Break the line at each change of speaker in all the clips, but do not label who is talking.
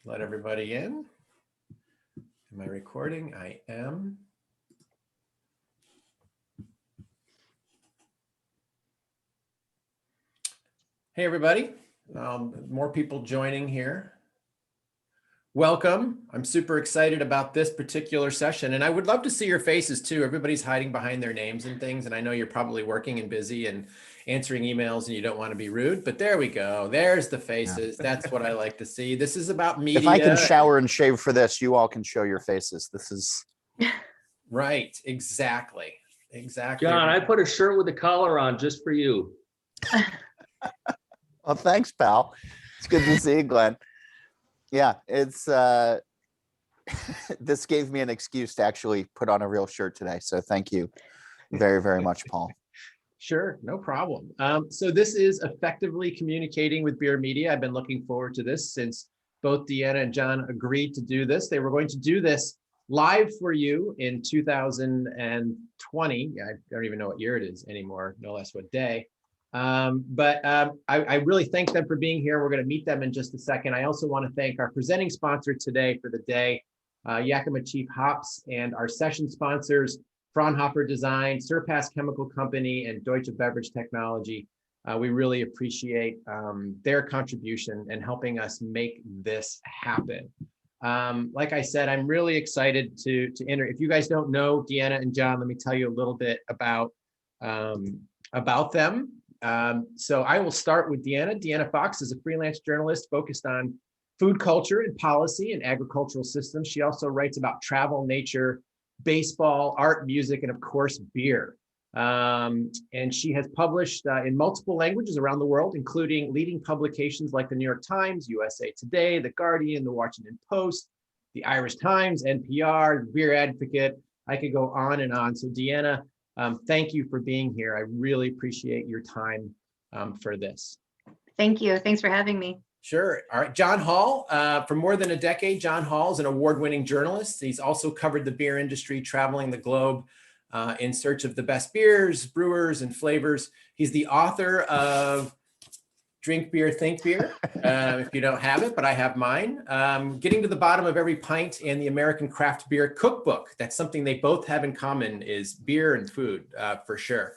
Let everybody in. Am I recording? I am. Hey, everybody. More people joining here. Welcome. I'm super excited about this particular session, and I would love to see your faces too. Everybody's hiding behind their names and things, and I know you're probably working and busy and answering emails and you don't want to be rude, but there we go. There's the faces. Yeah. That's what I like to see. This is about media.
If I can shower and shave for this, you all can show your faces. This is
right. Exactly.
John, I put a shirt with a collar on just for you.
Well, thanks, pal. It's good to see you, Glenn. Yeah, it's this gave me an excuse to actually put on a real shirt today. So thank you very, very much, Paul.
Sure, no problem. So this is effectively communicating with beer media. I've been looking forward to this since both Deanna and John agreed to do this. They were going to do this live for you in 2020. I don't even know what year it is anymore, no less what day. I really thank them for being here. We're going to meet them in just a second. I also want to thank our presenting sponsor today for the day, Yakima Chief Hops, and our session sponsors, Fraunhofer Design, Surpass Chemical Company, and Deutsche Beverage Technology. We really appreciate their contribution and helping us make this happen. Like I said, I'm really excited to enter. If you guys don't know Deanna and John, let me tell you a little bit about them. So I will start with Deanna. Deanna Fox is a freelance journalist focused on food culture and policy and agricultural systems. She also writes about travel, nature, baseball, art, music, and of course, beer. And she has published in multiple languages around the world, including leading publications like the New York Times, USA Today, The Guardian, The Washington Post, the Irish Times, NPR, The Beer Advocate. I could go on and on. So Deanna, thank you for being here. I really appreciate your time for this.
Thank you. Thanks for having me.
Sure. All right. John Holl, for more than a decade, John Holl is an award-winning journalist. He's also covered the beer industry, traveling the globe in search of the best beers, brewers, and flavors. He's the author of Drink Beer, Think Beer, if you don't have it, but I have mine. Getting to the Bottom of Every Pint and the American Craft Beer Cookbook. That's something they both have in common, is beer and food, for sure.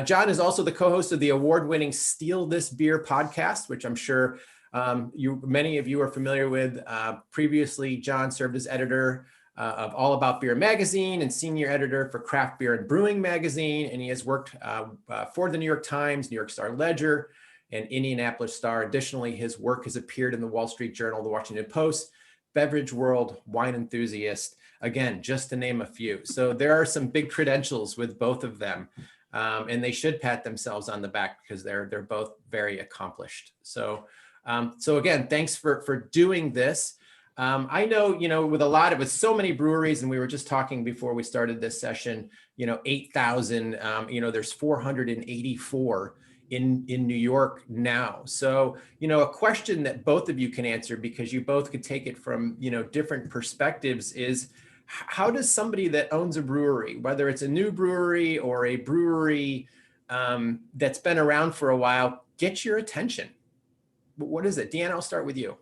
John is also the co-host of the award-winning Steal This Beer podcast, which I'm sure many of you are familiar with. Previously, John served as editor of All About Beer magazine and senior editor for Craft Beer and Brewing magazine, and he has worked for the New York Times, New York Star Ledger, and Indianapolis Star. Additionally, his work has appeared in the Wall Street Journal, the Washington Post, Beverage World, Wine Enthusiast, again, just to name a few. So there are some big credentials with both of them, and they should pat themselves on the back because they're both very accomplished. So again, thanks for doing this. I know, with so many breweries, and we were just talking before we started this session, 8,000, there's 484 in New York now. So, a question that both of you can answer, because you both could take it from, different perspectives, is how does somebody that owns a brewery, whether it's a new brewery or a brewery that's been around for a while, get your attention? What is it? Deanna, I'll start with you.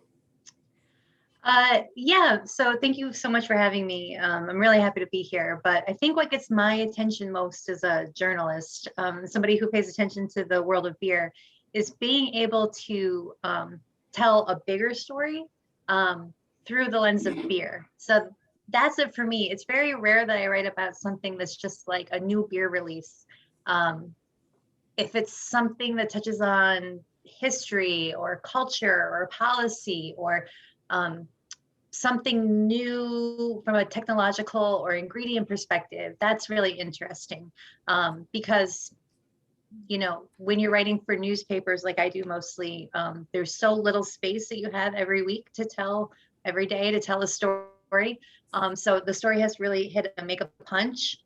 Yeah, so thank you so much for having me. I'm really happy to be here, but I think what gets my attention most as a journalist, somebody who pays attention to the world of beer, is being able to tell a bigger story through the lens of beer. So that's it for me. It's very rare that I write about something that's just like a new beer release. If it's something that touches on history or culture or policy or something new from a technological or ingredient perspective, that's really interesting because, when you're writing for newspapers like I do mostly, there's so little space that you have every week to tell, every day to tell a story. So the story has to really make a punch.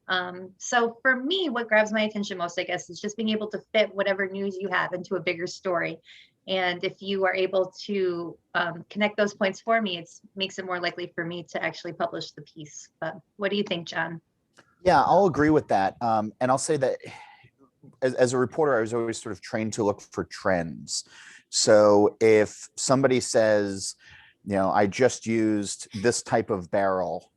So for me, what grabs my attention most, I guess, is just being able to fit whatever news you have into a bigger story. And if you are able to connect those points for me, it makes it more likely for me to actually publish the piece. But what do you think, John?
Yeah, I'll agree with that. And I'll say that as a reporter, I was always sort of trained to look for trends. So if somebody says, I just used this type of barrel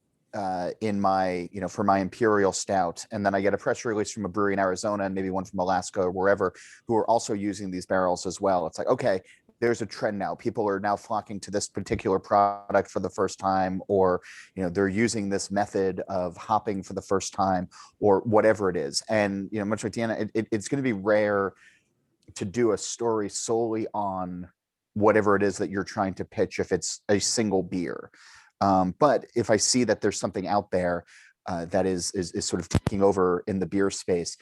in my, for my Imperial Stout. And then I get a press release from a brewery in Arizona and maybe one from Alaska or wherever who are also using these barrels as well. It's like, okay, there's a trend now. People are now flocking to this particular product for the first time, or, they're using this method of hopping for the first time, or whatever it is. And, much like Deanna, it's going to be rare to do a story solely on whatever it is that you're trying to pitch if it's a single beer. But if I see that there's something out there that is sort of taking over in the beer space,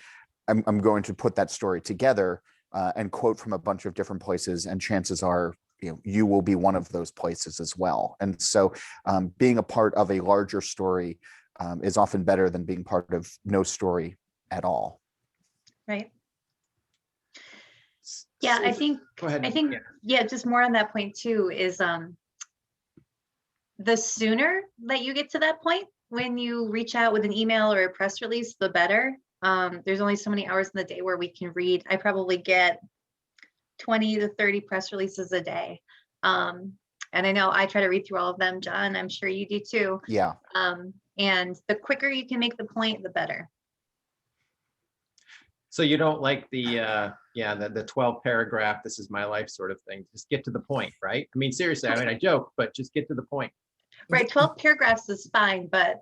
I'm going to put that story together and quote from a bunch of different places, and chances are you will be one of those places as well. And so being a part of a larger story is often better than being part of no story at all.
Right. Yeah, I think,
Go ahead.
yeah, just more on that point too, is the sooner that you get to that point, when you reach out with an email or a press release, the better. There's only so many hours in the day where we can read. I probably get 20 to 30 press releases a day. And I know I try to read through all of them, John, I'm sure you do too.
Yeah.
And the quicker you can make the point, the better.
So you don't like the 12 paragraph, this is my life sort of thing. Just get to the point, right? I mean, seriously, I joke, but just get to the point.
Right, 12 paragraphs is fine, but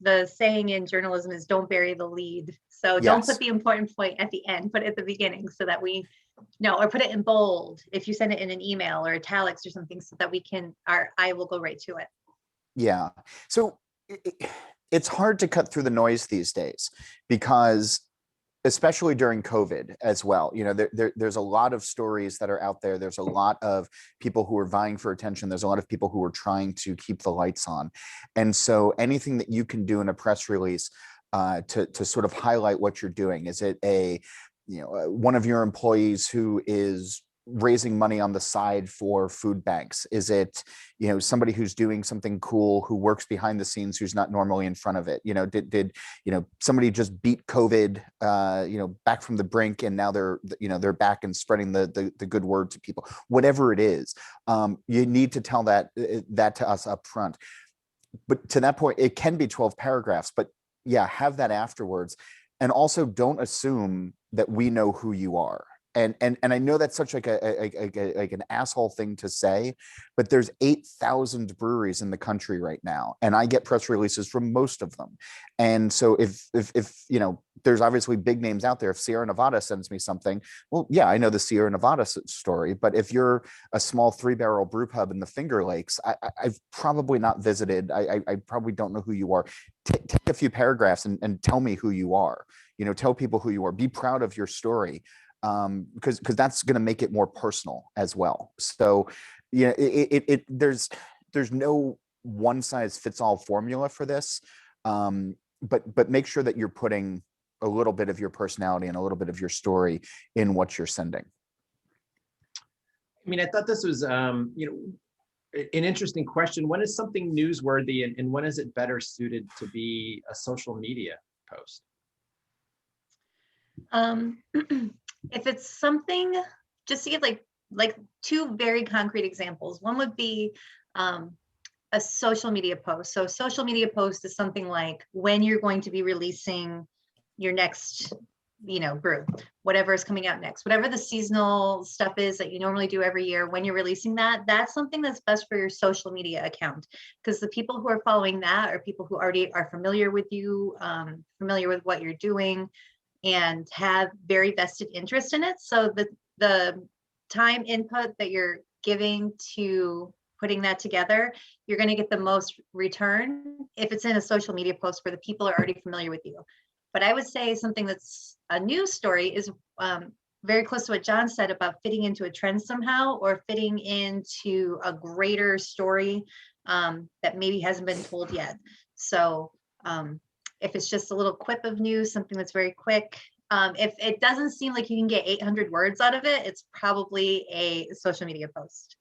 the saying in journalism is don't bury the lead. So don't put the important point at the end, put it at the beginning so that we know, or put it in bold if you send it in an email or italics or something, so that we can, our eye will go right to it.
Yeah. So it's hard to cut through the noise these days, because especially during COVID as well, there's a lot of stories that are out there. There's a lot of people who are vying for attention. There's a lot of people who are trying to keep the lights on. And so anything that you can do in a press release to sort of highlight what you're doing. Is it one of your employees who is raising money on the side for food banks? Is it, somebody who's doing something cool, who works behind the scenes, who's not normally in front of it? Did somebody just beat COVID, back from the brink, and now they're back and spreading the good word to people? Whatever it is, you need to tell that to us up front. But to that point, it can be 12 paragraphs, but yeah, have that afterwards. And also don't assume that we know who you are. And I know that's such like an asshole thing to say, but there's 8,000 breweries in the country right now, and I get press releases from most of them. And so if there's obviously big names out there. If Sierra Nevada sends me something, well, yeah, I know the Sierra Nevada story. But if you're a small 3-barrel brew pub in the Finger Lakes, I've probably not visited. I probably don't know who you are. Take a few paragraphs and tell me who you are. Tell people who you are. Be proud of your story. Because that's going to make it more personal as well. So, there's no one size fits all formula for this, but make sure that you're putting a little bit of your personality and a little bit of your story in what you're sending.
I mean, I thought this was, an interesting question. When is something newsworthy, and when is it better suited to be a social media post?
If it's something, just to give like two very concrete examples. One would be a social media post. So social media post is something like when you're going to be releasing your next, brew, whatever is coming out next, whatever the seasonal stuff is that you normally do every year. When you're releasing that, that's something that's best for your social media account, because the people who are following that are people who already are familiar with you, familiar with what you're doing, and have very vested interest in it. So the time input that you're giving to putting that together, you're going to get the most return if it's in a social media post where the people are already familiar with you. But I would say something that's a news story is very close to what John said about fitting into a trend somehow, or fitting into a greater story that maybe hasn't been told yet. So if it's just a little quip of news, something that's very quick, if it doesn't seem like you can get 800 words out of it, it's probably a social media post.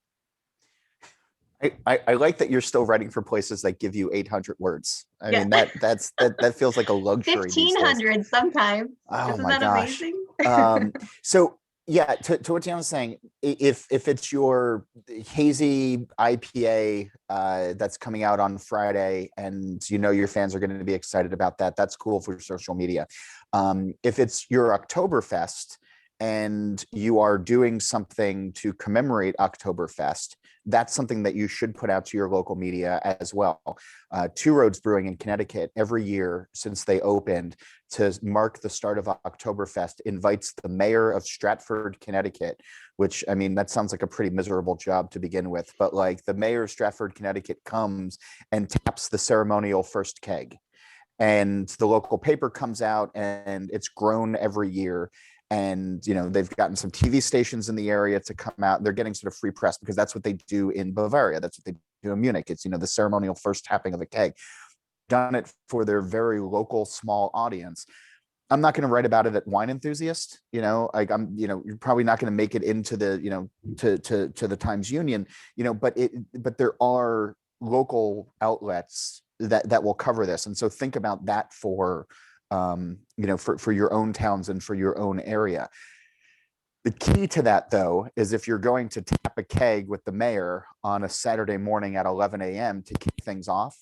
I like that you're still writing for places that give you 800 words. I mean, that feels like a luxury.
1,500 sometimes.
Oh
Isn't
my
that
gosh.
amazing?
So Yeah, to what Deanna's saying, if it's your hazy IPA that's coming out on Friday, and you know your fans are going to be excited about that, that's cool for social media. If it's your Oktoberfest and you are doing something to commemorate Oktoberfest, that's something that you should put out to your local media as well. Two Roads Brewing in Connecticut, every year since they opened, to mark the start of Oktoberfest, invites the mayor of Stratford, Connecticut, which, I mean, that sounds like a pretty miserable job to begin with, but like the mayor of Stratford, Connecticut comes and taps the ceremonial first keg. And the local paper comes out, and it's grown every year. And you know, they've gotten some TV stations in the area to come out. They're getting sort of free press because that's what they do in Bavaria. That's what they do in Munich. It's, you know, the ceremonial first tapping of a keg. Done it for their very local small audience. I'm not going to write about it at Wine Enthusiast, you know, like you know, you're probably not going to make it into the, you know, to the Times Union, you know, but there are local outlets that will cover this. And so think about that for, you know, for your own towns and for your own area. The key to that, though, is if you're going to tap a keg with the mayor on a Saturday morning at 11 a.m. to kick things off,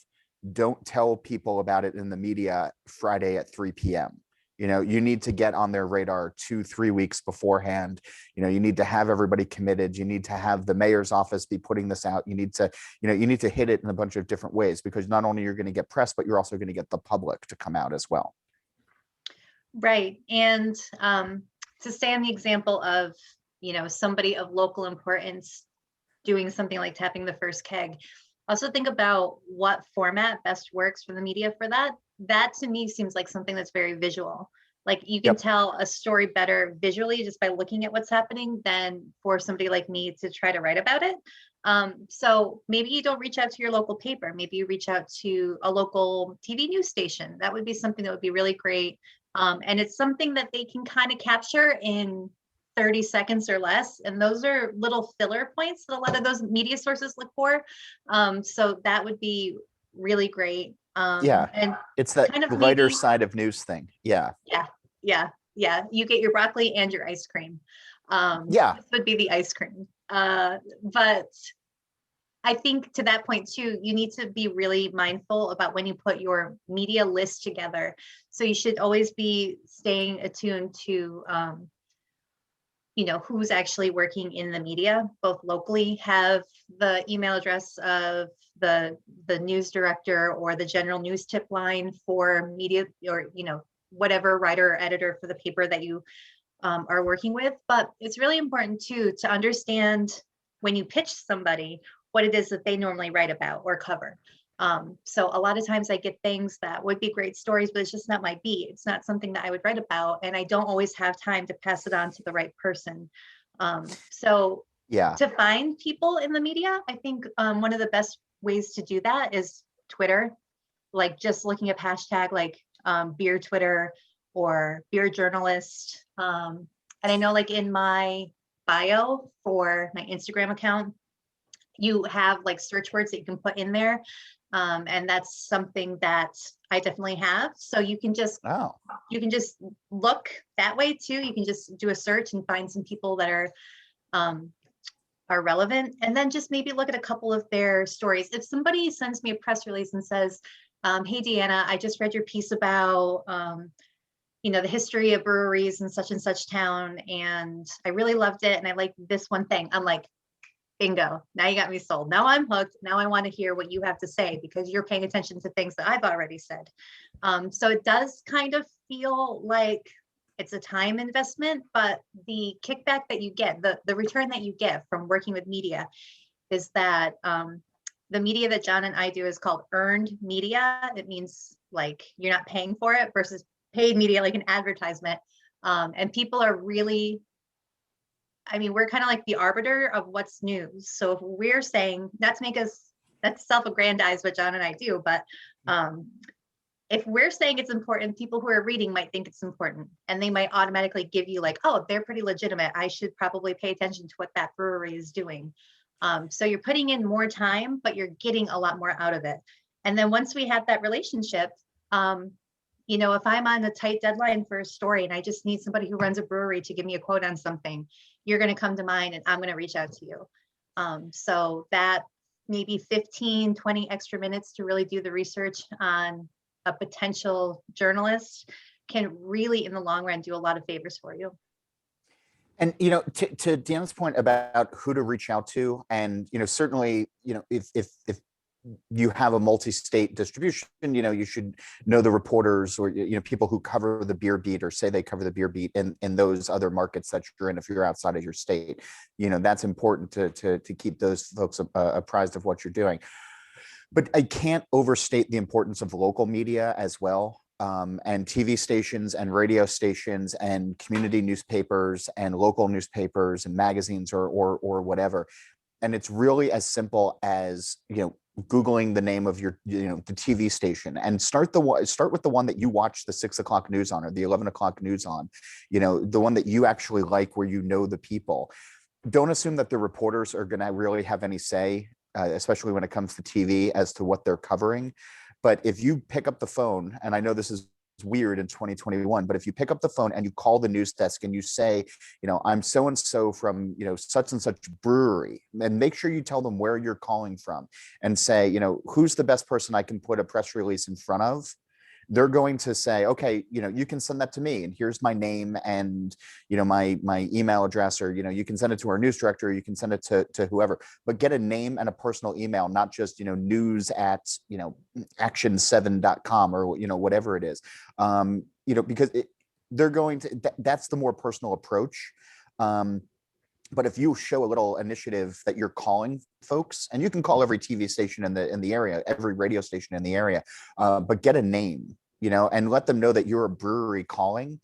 don't tell people about it in the media Friday at 3 p.m. You know, you need to get on their radar 2-3 weeks beforehand. You know, you need to have everybody committed. You need to have the mayor's office be putting this out. You need to, you know, you need to hit it in a bunch of different ways, because not only you're going to get press, but you're also going to get the public to come out as well.
Right. And to stay on the example of, you know, somebody of local importance doing something like tapping the first keg, also think about what format best works for the media for that. That to me seems like something that's very visual. Like you can tell a story better visually just by looking at what's happening than for somebody like me to try to write about it. So maybe you don't reach out to your local paper. Maybe you reach out to a local TV news station. That would be something that would be really great. And it's something that they can kind of capture in 30 seconds or less. And those are little filler points that a lot of those media sources look for. So that would be really great.
Yeah,
And
it's that
kind of
lighter
maybe,
side of news thing. Yeah.
Yeah. You get your broccoli and your ice cream.
Yeah.
This would be the ice cream. But I think to that point too, you need to be really mindful about when you put your media list together. So you should always be staying attuned to, you know, who's actually working in the media, both locally, have the email address of the news director or the general news tip line for media, or, you know, whatever writer or editor for the paper that you are working with. But it's really important too to understand when you pitch somebody what it is that they normally write about or cover. So a lot of times I get things that would be great stories, but it's just not my beat. It's not something that I would write about, and I don't always have time to pass it on to the right person. So
Yeah.
to find people in the media, I think one of the best ways to do that is Twitter, like just looking up hashtag like beer Twitter or beer journalist. And I know like in my bio for my Instagram account, you have like search words that you can put in there. And that's something that I definitely have. So you can just look that way too. You can just do a search and find some people that are relevant, and then just maybe look at a couple of their stories. If somebody sends me a press release and says, hey, Deanna, I just read your piece about, you know, the history of breweries in such and such town, and I really loved it. And I like this one thing. I'm like, bingo, now you got me sold. Now I'm hooked. Now I want to hear what you have to say because you're paying attention to things that I've already said. So it does kind of feel like it's a time investment, but the kickback that you get, the return that you get from working with media is that the media that John and I do is called earned media. It means like you're not paying for it versus paid media, like an advertisement. And people are really, I mean, we're kind of like the arbiter of what's news. So if we're saying, not to make us, that's self-aggrandize what John and I do, but if we're saying it's important, people who are reading might think it's important, and they might automatically give you like, oh, they're pretty legitimate. I should probably pay attention to what that brewery is doing. So you're putting in more time, but you're getting a lot more out of it. And then once we have that relationship, if I'm on a tight deadline for a story and I just need somebody who runs a brewery to give me a quote on something, you're going to come to mind and I'm going to reach out to you. So that maybe 15, 20 extra minutes to really do the research on a potential journalist can really, in the long run, do a lot of favors for you.
And, to Deanna's point about who to reach out to, and, certainly, if you have a multi-state distribution, you should know the reporters or, people who cover the beer beat or say they cover the beer beat in those other markets that you're in. If you're outside of your state, that's important to keep those folks apprised of what you're doing. But I can't overstate the importance of local media as well. And TV stations and radio stations and community newspapers and local newspapers and magazines or whatever. And it's really as simple as, Googling the name of your, the TV station, and start with the one that you watch the 6 o'clock news on or the 11 o'clock news on, the one that you actually like, where the people. Don't assume that the reporters are going to really have any say, especially when it comes to TV, as to what they're covering. But if you pick up the phone, and I know this is weird in 2021, but if you pick up the phone and you call the news desk and you say, I'm so-and-so from, such and such brewery, and make sure you tell them where you're calling from and say, who's the best person I can put a press release in front of. They're going to say, okay, you can send that to me, and here's my name and, my email address, or, you can send it to our news director, or you can send it to whoever, but get a name and a personal email, not just, news at, action7.com or, whatever it is, because they're going to, that's the more personal approach. But if you show a little initiative that you're calling folks, and you can call every TV station in the area, every radio station in the area, but get a name, and let them know that you're a brewery calling,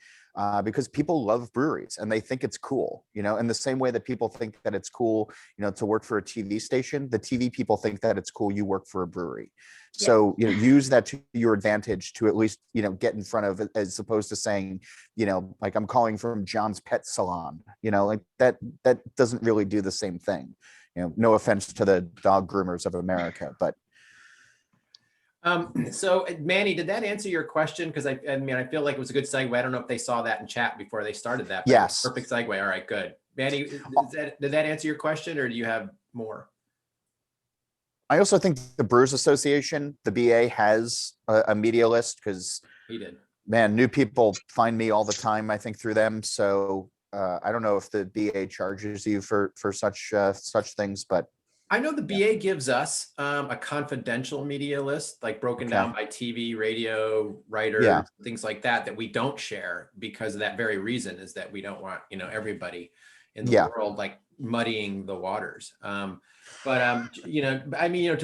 because people love breweries and they think it's cool, in the same way that people think that it's cool, to work for a TV station. The TV people think that it's cool you work for a brewery.
Yeah.
So, use that to your advantage to at least, get in front of it, as opposed to saying, like, I'm calling from John's Pet Salon, like that doesn't really do the same thing. No offense to the dog groomers of America, but.
So Manny, did that answer your question? Because I feel like it was a good segue. I don't know if they saw that in chat before they started that. But
yes.
Perfect segue. All right, good. Manny, did that answer your question, or do you have more?
I also think the Brewers Association, the BA, has a media list, because
He did.
Man, new people find me all the time, I think, through them. So I don't know if the BA charges you for such things, but
I know the BA gives us a confidential media list, like broken down by TV, radio, writers, things like that we don't share, because of that very reason, is that we don't want, everybody in the world like muddying the waters. To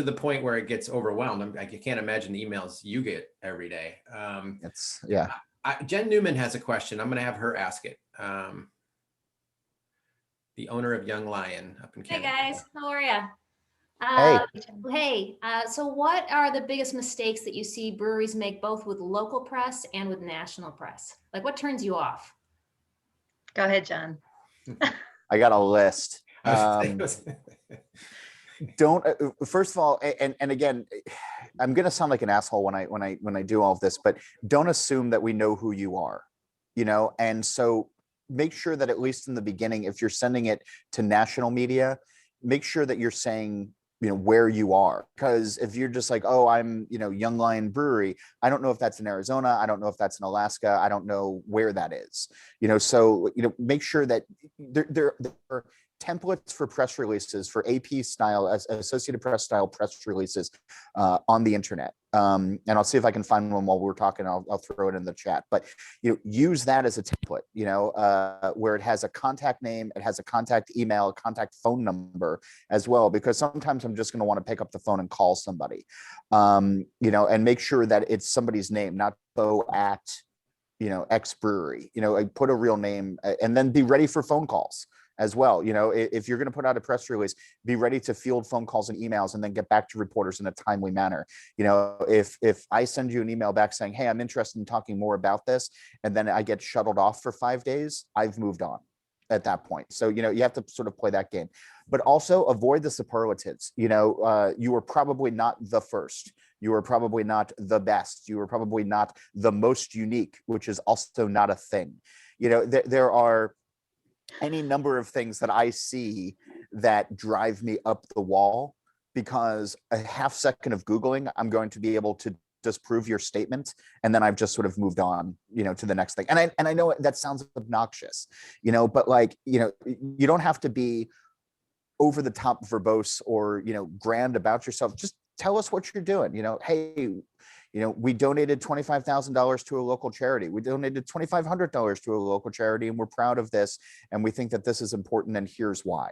the point where it gets overwhelmed. I can't imagine the emails you get every day. Jen Newman has a question. I'm going to have her ask it. The owner of Young Lion up in Canada.
Hey guys, how are you?
Hey.
So what are the biggest mistakes that you see breweries make, both with local press and with national press? Like, what turns you off?
Go ahead, John.
I got a list. Don't first of all, and again, I'm gonna sound like an asshole when I do all of this, but don't assume that we know who you are, and so make sure that, at least in the beginning, if you're sending it to national media, make sure that you're saying, where you are. Because if you're just like, oh, I'm, Young Lion Brewery, I don't know if that's in Arizona, I don't know if that's in Alaska, I don't know where that is, so, make sure that there are templates for press releases, for AP style, as Associated Press style press releases on the internet. And I'll see if I can find one while we're talking. I'll throw it in the chat, but use that as a template, where it has a contact name, it has a contact email, a contact phone number as well, because sometimes I'm just going to want to pick up the phone and call somebody, and make sure that it's somebody's name, not go at, X brewery, put a real name, and then be ready for phone calls as well. If you're going to put out a press release, be ready to field phone calls and emails, and then get back to reporters in a timely manner. If I send you an email back saying, hey, I'm interested in talking more about this, and then I get shuttled off for 5 days, I've moved on at that point. So, you have to sort of play that game, but also avoid the superlatives. You were probably not the first You are probably not the best. You are probably not the most unique, which is also not a thing. There are any number of things that I see that drive me up the wall, because a half second of Googling, I'm going to be able to disprove your statement, and then I've just sort of moved on, to the next thing. And I know that sounds obnoxious, but you don't have to be over the top verbose or grand about yourself. Just tell us what you're doing. Hey, we donated $25,000 to a local charity. We donated $2,500 to a local charity, and we're proud of this, and we think that this is important, and here's why.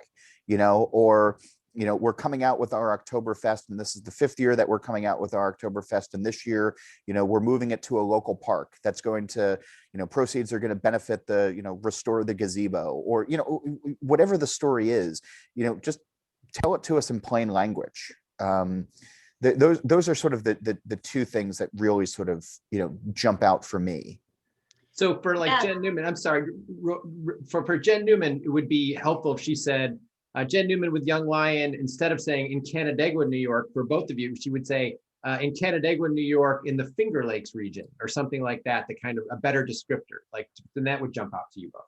Or we're coming out with our Oktoberfest, and this is the 5th year that we're coming out with our Oktoberfest, and this year, we're moving it to a local park that's going to, proceeds are going to benefit the, restore the gazebo, or whatever the story is, just tell it to us in plain language. Those are sort of the two things that really sort of jump out for me.
So for Jen Newman, I'm sorry, for Jen Newman, it would be helpful if she said, Jen Newman with Young Lion, instead of saying in Canandaigua, New York, for both of you, she would say in Canandaigua, New York, in the Finger Lakes region, or something like that, the kind of a better descriptor, then that would jump out to you both.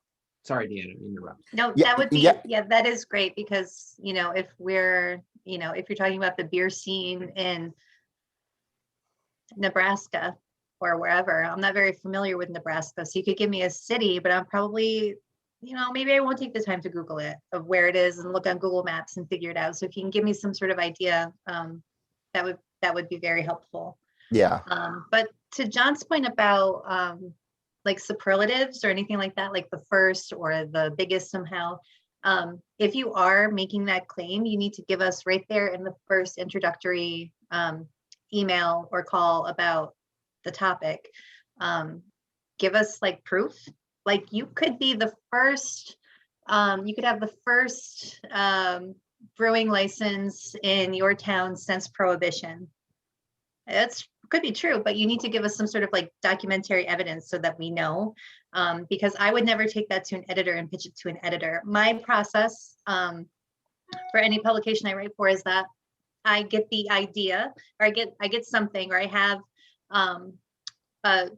Sorry, Deanna, interrupt.
No,
Yeah,
that would be,
yeah.
that is great, because, if we're, if you're talking about the beer scene in Nebraska or wherever, I'm not very familiar with Nebraska. So you could give me a city, but I'm probably, maybe I won't take the time to Google it, of where it is, and look on Google Maps and figure it out. So if you can give me some sort of idea, that would be very helpful.
Yeah.
But to John's point about like superlatives or anything like that, like the first or the biggest somehow, if you are making that claim, you need to give us right there in the first introductory email or call about the topic. Give us like proof. Like you could be the first, you could have the first brewing license in your town since Prohibition. That's could be true, but you need to give us some sort of like documentary evidence so that we know, because I would never take that to an editor and pitch it to an editor. My process for any publication I write for is that I get the idea, or I get something, or I have a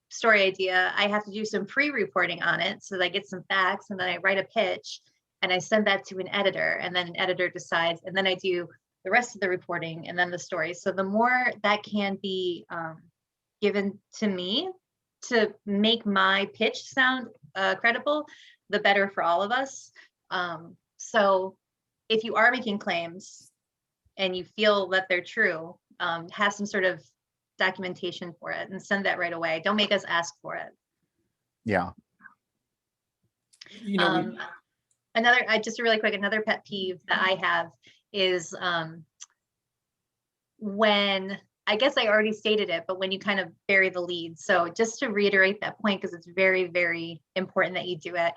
story idea. I have to do some pre-reporting on it so that I get some facts, and then I write a pitch and I send that to an editor, and then an editor decides, and then I do the rest of the reporting and then the story. So the more that can be given to me to make my pitch sound credible, the better for all of us. So if you are making claims and you feel that they're true, have some sort of documentation for it and send that right away. Don't make us ask for it.
Yeah.
Just really quick, another pet peeve that I have is when, I guess I already stated it, but when you kind of bury the lead. So just to reiterate that point, because it's very, very important that you do it.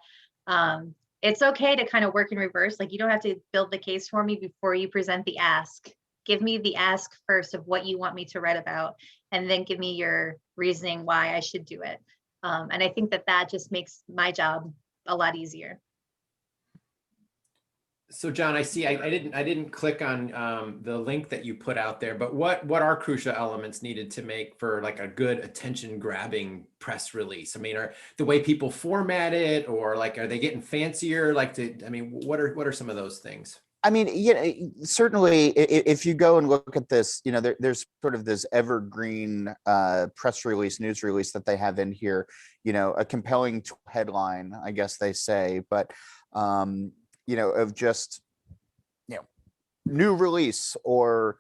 It's okay to kind of work in reverse. Like you don't have to build the case for me before you present the ask. Give me the ask first of what you want me to write about, and then give me your reasoning why I should do it. And I think that just makes my job a lot easier.
So John, I see, I didn't click on the link that you put out there, but what are crucial elements needed to make for like a good attention grabbing press release? I mean, are the way people format it, or like, are they getting fancier? What are some of those things?
I mean, certainly if you go and look at this, there's sort of this evergreen press release, news release that they have in here, a compelling headline, I guess they say, but of just, new release, or,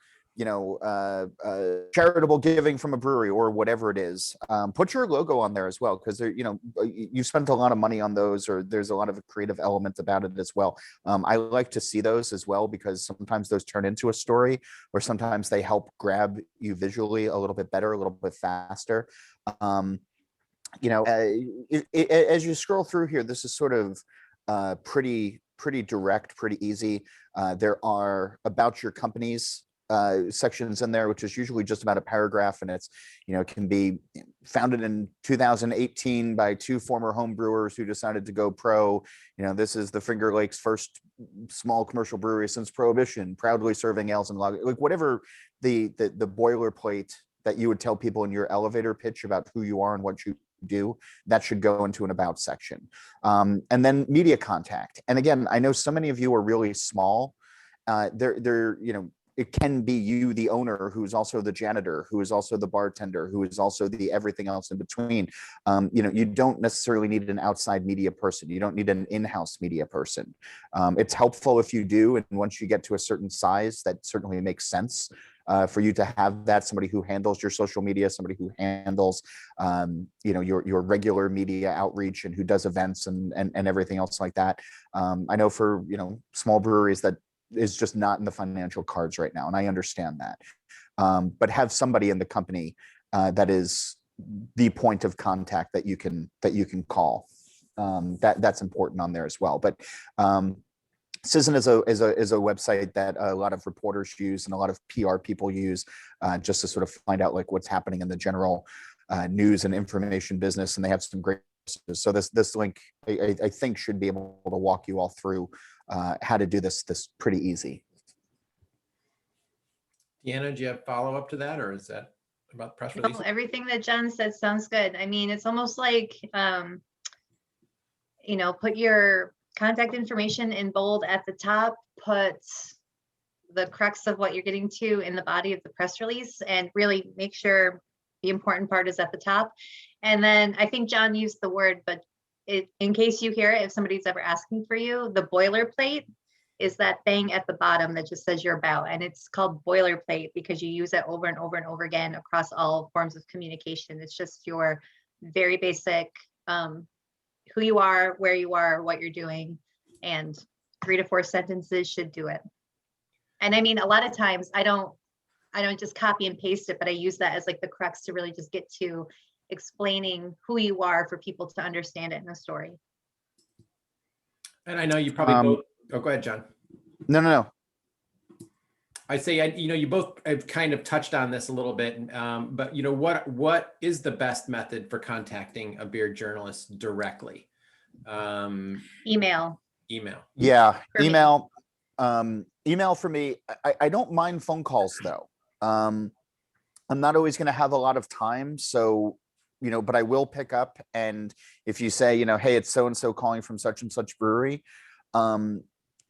charitable giving from a brewery, or whatever it is. Put your logo on there as well, because you spent a lot of money on those, or there's a lot of creative element about it as well. I like to see those as well, because sometimes those turn into a story, or sometimes they help grab you visually a little bit better, a little bit faster. As you scroll through here, this is sort of pretty direct, pretty easy. There are about your companies sections in there, which is usually just about a paragraph, and it's, it can be founded in 2018 by two former home brewers who decided to go pro. This is the Finger Lakes first small commercial brewery since Prohibition, proudly serving ales and lager, like whatever the boilerplate that you would tell people in your elevator pitch about who you are and what you do, that should go into an about section. And then media contact. And again, I know so many of you are really small. It can be you, the owner, who's also the janitor, who is also the bartender, who is also the everything else in between. You don't necessarily need an outside media person. You don't need an in-house media person. It's helpful if you do. And once you get to a certain size, that certainly makes sense for you to have that, somebody who handles your social media, somebody who handles, your regular media outreach and who does events and everything else like that. I know for, small breweries that is just not in the financial cards right now. And I understand that. But have somebody in the company that is the point of contact that you can call. That's important on there as well. But Citizen is a website that a lot of reporters use and a lot of PR people use just to sort of find out like what's happening in the general news and information business. And they have some great. So this link I think should be able to walk you all through how to do this pretty easy.
Deanna, do you have follow up to that, or is that about the press release?
No, everything that John said sounds good. I mean, it's almost like, put your contact information in bold at the top, put the crux of what you're getting to in the body of the press release, and really make sure the important part is at the top. And then I think John used the word, but in case you hear it, if somebody's ever asking for you, the boilerplate is that thing at the bottom that just says you're about. And it's called boilerplate because you use it over and over and over again across all forms of communication. It's just your very basic who you are, where you are, what you're doing, and 3 to 4 sentences should do it. And I mean, a lot of times I don't just copy and paste it, but I use that as like the crux to really just get to explaining who you are for people to understand it in a story.
And I know you probably both, oh, go ahead, John.
No.
I say, you both have kind of touched on this a little bit, but what is the best method for contacting a beer journalist directly?
Email.
Yeah,
For
email. Email for me. I don't mind phone calls though. I'm not always going to have a lot of time, so but I will pick up. And if you say, hey, it's so and so calling from such and such brewery, I'm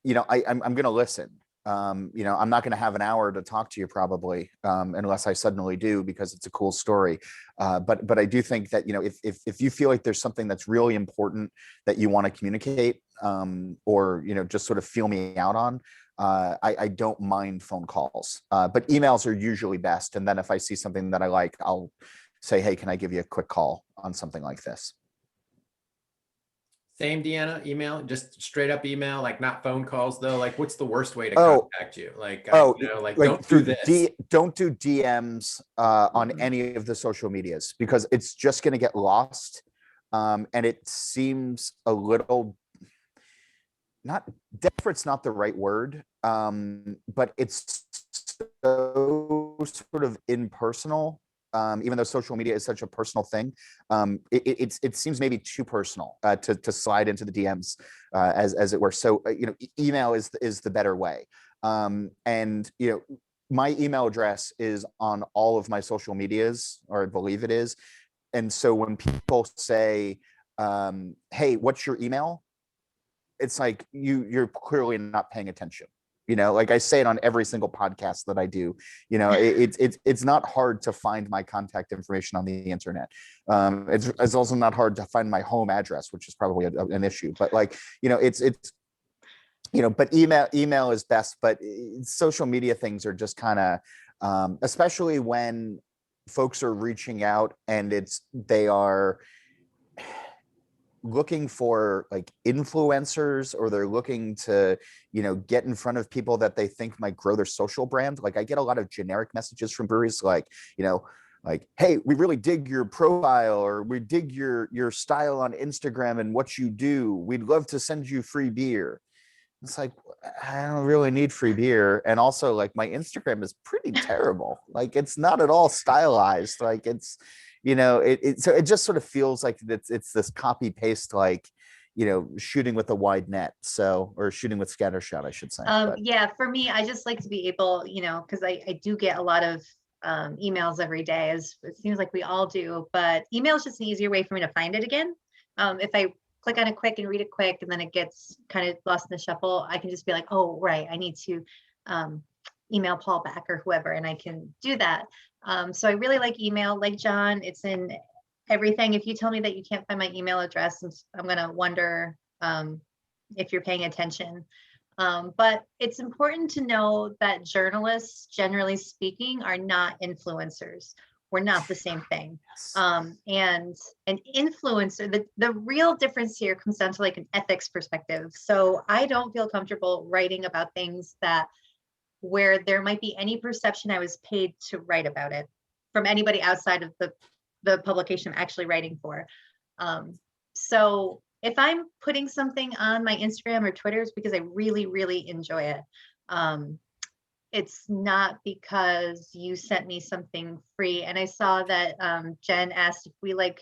going to listen. I'm not going to have an hour to talk to you probably, unless I suddenly do because it's a cool story. But I do think that, if you feel like there's something that's really important that you want to communicate, or, just sort of feel me out on, I don't mind phone calls, but emails are usually best. And then if I see something that I like, I'll say, hey, can I give you a quick call on something like this?
Same, Deanna, email, just straight up email, like not phone calls though. Like what's the worst way to contact you? Don't do this.
Don't do DMs on any of the social medias because it's just going to get lost. And it seems a little, not desperate's not the right word, but it's so sort of impersonal. Even though social media is such a personal thing, it seems maybe too personal to slide into the DMs as it were. So email is the better way. And my email address is on all of my social medias, or I believe it is. And so when people say, "Hey, what's your email?" It's like you're clearly not paying attention. Like I say it on every single podcast that I do, it's not hard to find my contact information on the internet. It's also not hard to find my home address, which is probably an issue, but like, but email is best, but social media things are just kind of, especially when folks are reaching out and they are looking for like influencers, or they're looking to get in front of people that they think might grow their social brand. Like I get a lot of generic messages from breweries like hey, we really dig your profile, or we dig your style on Instagram and what you do, we'd love to send you free beer. It's like, I don't really need free beer. And also like my Instagram is pretty terrible. Like it's not at all stylized. Like it's So it just sort of feels like it's this copy paste, like, shooting with a wide net. So, or shooting with scatter shot, I should say.
Yeah, for me, I just like to be able, because I do get a lot of emails every day, as it seems like we all do, but email is just an easier way for me to find it again. If I click on it quick and read it quick, and then it gets kind of lost in the shuffle, I can just be like, oh, right, I need to email Paul back or whoever, and I can do that. So I really like email, like John, it's in everything. If you tell me that you can't find my email address, I'm going to wonder if you're paying attention. But it's important to know that journalists, generally speaking, are not influencers. We're not the same thing. And an influencer, the real difference here comes down to like an ethics perspective. So I don't feel comfortable writing about things where there might be any perception I was paid to write about it from anybody outside of the publication I'm actually writing for. So if I'm putting something on my Instagram or Twitter, it's because I really, really enjoy it. It's not because you sent me something free. And I saw that Jen asked if we like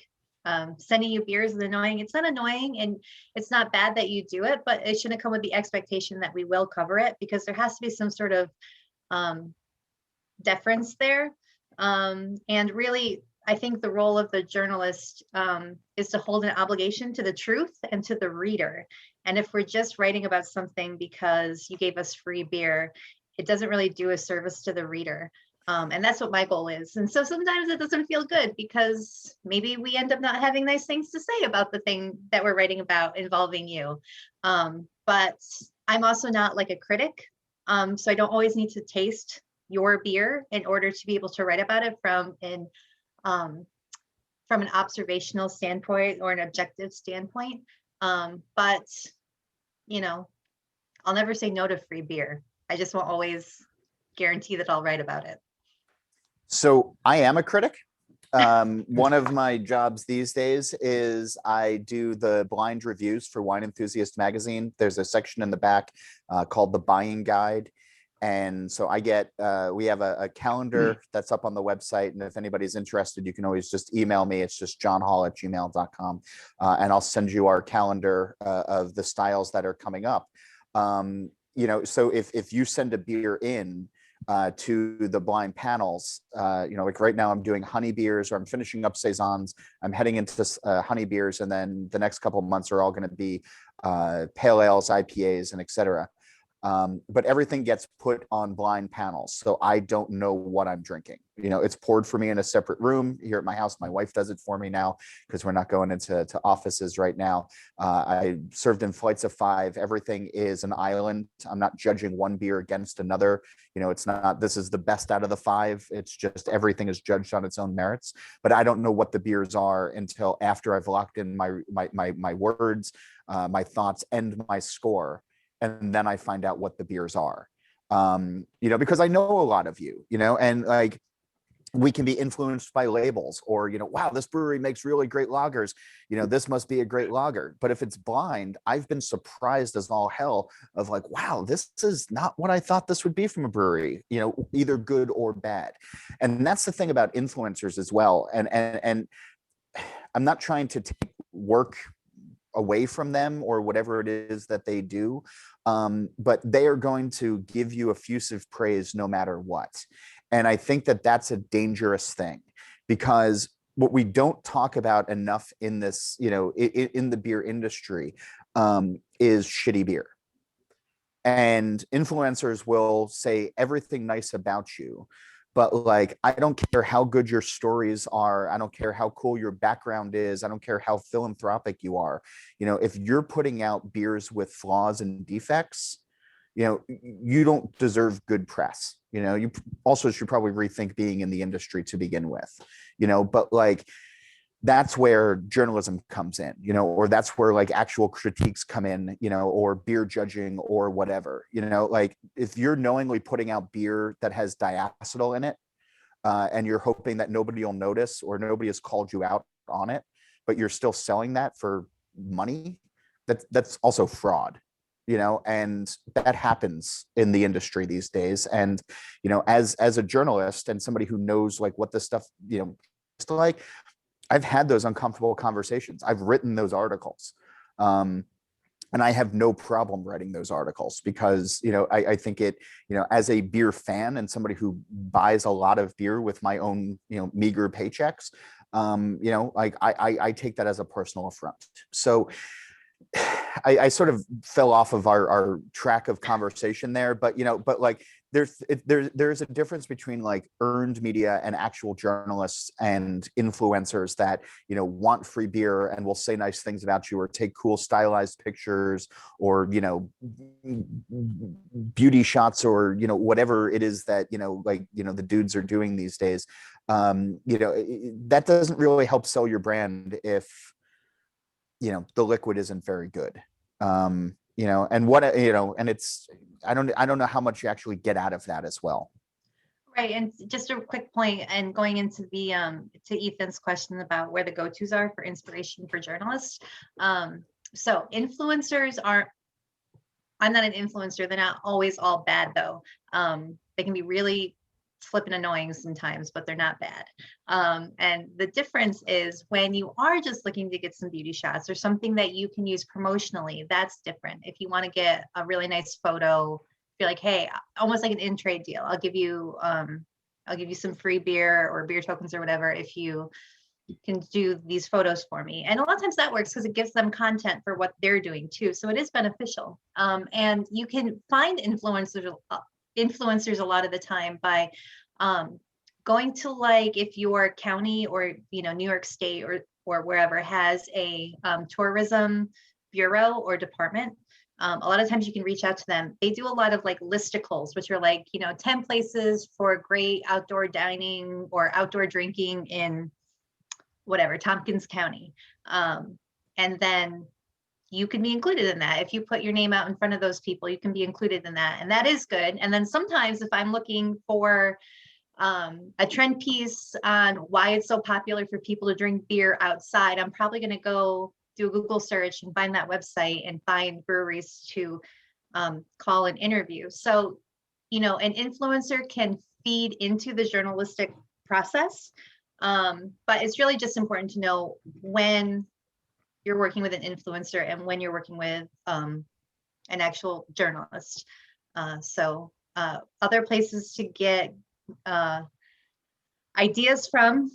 sending you beers is annoying. It's not annoying, and it's not bad that you do it, but it shouldn't come with the expectation that we will cover it, because there has to be some sort of deference there. And really, I think the role of the journalist is to hold an obligation to the truth and to the reader. And if we're just writing about something because you gave us free beer, it doesn't really do a service to the reader. And that's what my goal is. And so sometimes it doesn't feel good because maybe we end up not having nice things to say about the thing that we're writing about involving you. But I'm also not like a critic. So I don't always need to taste your beer in order to be able to write about it from an observational standpoint or an objective standpoint. But, I'll never say no to free beer. I just won't always guarantee that I'll write about it.
So I am a critic. One of my jobs these days is I do the blind reviews for Wine Enthusiast magazine. There's a section in the back called the Buying Guide. And so we have a calendar that's up on the website. And if anybody's interested, you can always just email me. It's just johnholl@gmail.com. And I'll send you our calendar of the styles that are coming up. So if you send a beer in to the blind panels, like right now I'm doing honey beers, or I'm finishing up saisons. I'm heading into honey beers. And then the next couple of months are all going to be pale ales, IPAs, and etc. But everything gets put on blind panels. So I don't know what I'm drinking. It's poured for me in a separate room here at my house. My wife does it for me now because we're not going into offices right now. I served in flights of 5. Everything is an island. I'm not judging one beer against another. It's not, this is the best out of the 5. It's just everything is judged on its own merits. But I don't know what the beers are until after I've locked in my words, my thoughts, and my score. And then I find out what the beers are, because I know a lot of you, and like we can be influenced by labels or, wow, this brewery makes really great lagers. This must be a great lager. But if it's blind, I've been surprised as all hell of like, wow, this is not what I thought this would be from a brewery, either good or bad. And that's the thing about influencers as well. And I'm not trying to take work away from them or whatever it is that they do. But they are going to give you effusive praise no matter what. And I think that that's a dangerous thing, because what we don't talk about enough in this, in the beer industry is shitty beer. And influencers will say everything nice about you, but like, I don't care how good your stories are. I don't care how cool your background is. I don't care how philanthropic you are. If you're putting out beers with flaws and defects, you don't deserve good press. You also should probably rethink being in the industry to begin with, but like, that's where journalism comes in, or that's where like actual critiques come in, or beer judging or whatever, like if you're knowingly putting out beer that has diacetyl in it, and you're hoping that nobody will notice or nobody has called you out on it, but you're still selling that for money, that's also fraud, and that happens in the industry these days. And, as a journalist and somebody who knows like what this stuff, like, I've had those uncomfortable conversations. I've written those articles. And I have no problem writing those articles because, I think it, as a beer fan and somebody who buys a lot of beer with my own, meager paychecks, like I take that as a personal affront. So I sort of fell off of our track of conversation there, but like there's a difference between like earned media and actual journalists and influencers that want free beer and will say nice things about you or take cool stylized pictures or beauty shots or whatever it is that the dudes are doing these days. That doesn't really help sell your brand if the liquid isn't very good. And what and it's I don't know how much you actually get out of that as well.
Right, and just a quick point, and going into the to Ethan's question about where the go-tos are for inspiration for journalists. So influencers aren't. I'm not an influencer. They're not always all bad though. They can be really flipping annoying sometimes, but they're not bad. And the difference is when you are just looking to get some beauty shots or something that you can use promotionally, that's different. If you want to get a really nice photo, you're like, hey, almost like an in-trade deal. I'll give you some free beer or beer tokens or whatever if you can do these photos for me. And a lot of times that works because it gives them content for what they're doing too. So it is beneficial. And you can find influencers a lot of the time by going to, like, if your county or New York State or wherever has a tourism bureau or department. A lot of times you can reach out to them. They do a lot of like listicles, which are like 10 places for great outdoor dining or outdoor drinking in whatever Tompkins County, and then you can be included in that. If you put your name out in front of those people, you can be included in that. And that is good. And then sometimes if I'm looking for a trend piece on why it's so popular for people to drink beer outside, I'm probably going to go do a Google search and find that website and find breweries to call and interview. So, an influencer can feed into the journalistic process. But it's really just important to know when you're working with an influencer and when you're working with an actual journalist. So other places to get ideas from.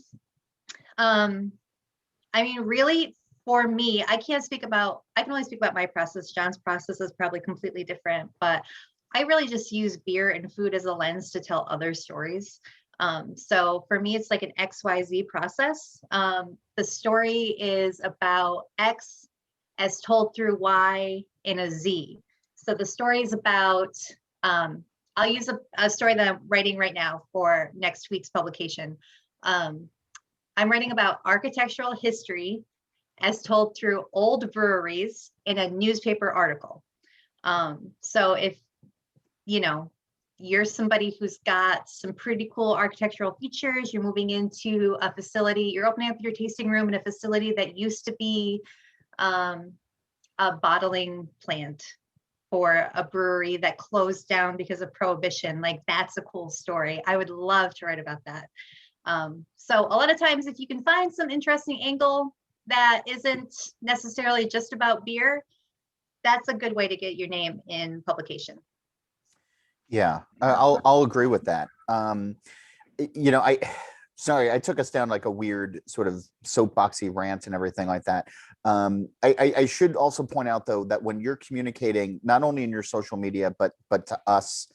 Really, for me, I can only speak about my process. John's process is probably completely different, but I really just use beer and food as a lens to tell other stories. So for me, it's like an XYZ process. The story is about X as told through Y in a Z. So the story is about, I'll use a story that I'm writing right now for next week's publication. I'm writing about architectural history as told through old breweries in a newspaper article. So if, you're somebody who's got some pretty cool architectural features, you're moving into a facility, you're opening up your tasting room in a facility that used to be a bottling plant for a brewery that closed down because of prohibition. Like, that's a cool story. I would love to write about that. So a lot of times, if you can find some interesting angle that isn't necessarily just about beer, that's a good way to get your name in publication.
Yeah, I'll agree with that. I took us down like a weird sort of soapboxy rant and everything like that. I should also point out though that when you're communicating, not only in your social media, but to us,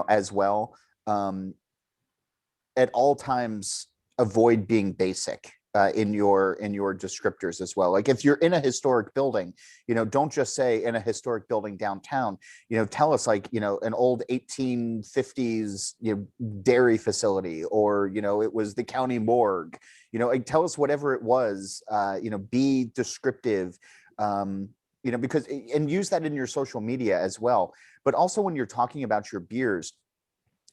as well, at all times, avoid being basic in your descriptors as well. Like if you're in a historic building, don't just say in a historic building downtown, tell us like, an old 1850s, dairy facility, or, it was the county morgue, like tell us whatever it was, be descriptive, because, and use that in your social media as well. But also when you're talking about your beers,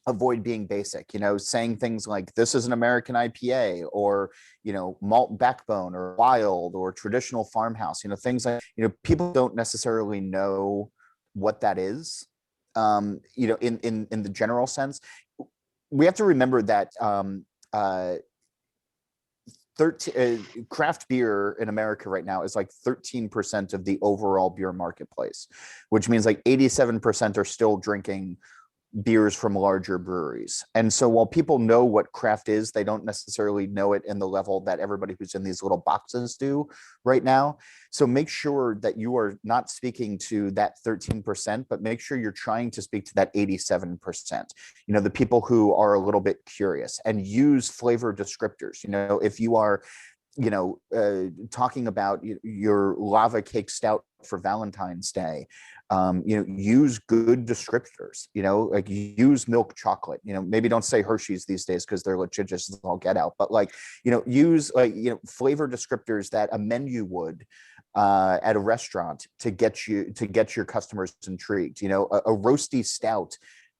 avoid being basic, saying things like this is an American IPA, or, malt backbone, or wild, or traditional farmhouse, things like, people don't necessarily know what that is, in the general sense. We have to remember that craft beer in America right now is like 13% of the overall beer marketplace, which means like 87% are still drinking beers from larger breweries. And so while people know what craft is, they don't necessarily know it in the level that everybody who's in these little boxes do right now. So make sure that you are not speaking to that 13%, but make sure you're trying to speak to that 87%, the people who are a little bit curious, and use flavor descriptors. If you are talking about your lava cake stout for Valentine's Day, use good descriptors, like use milk chocolate, maybe don't say Hershey's these days because they're litigious as all get out, but use flavor descriptors that a menu would at a restaurant to get your customers intrigued. A roasty stout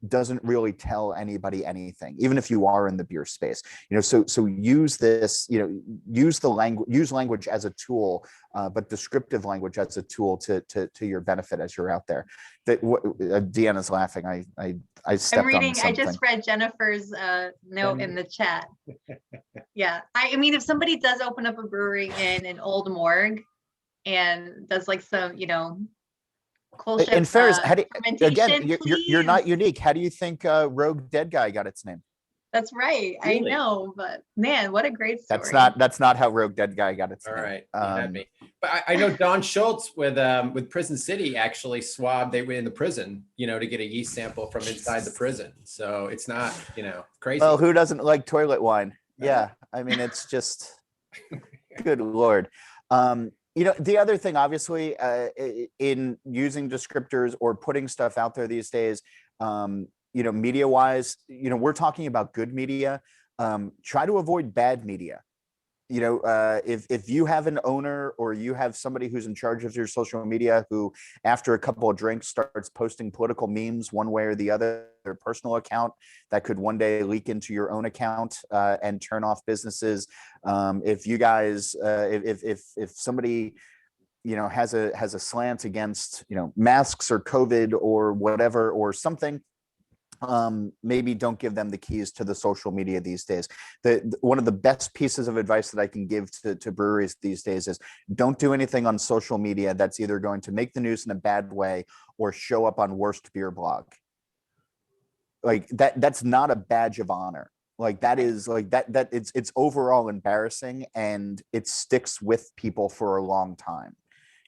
doesn't really tell anybody anything, even if you are in the beer space. So use this, use language as a tool, but descriptive language as a tool to your benefit as you're out there. Deanna's laughing. I stepped
I'm reading.
on something.
I just read Jennifer's note in the chat. Yeah, I mean, if somebody does open up a brewery in an old morgue and does like some, cool ship,
in fairness, again, you're
please.
not unique. How do you think Rogue Dead Guy got its name?
That's right.
Really?
I know, but man, what a great story.
That's not how Rogue Dead Guy got its
All
name.
right, you had me. But I know Don Schultz with Prison City actually swabbed. They were in the prison, to get a yeast sample from inside the prison. So it's not, crazy.
Well, who doesn't like toilet wine? Yeah, I mean, it's just good Lord. The other thing, obviously, in using descriptors or putting stuff out there these days, media wise, we're talking about good media. Try to avoid bad media. If you have an owner or you have somebody who's in charge of your social media who, after a couple of drinks, starts posting political memes one way or the other, their personal account that could one day leak into your own account and turn off businesses. If you guys, if somebody has a slant against masks or COVID or whatever or something, maybe don't give them the keys to the social media these days. One of the best pieces of advice that I can give to breweries these days is don't do anything on social media that's either going to make the news in a bad way or show up on worst beer blog. Like that's not a badge of honor. Like that is like that it's overall embarrassing, and it sticks with people for a long time.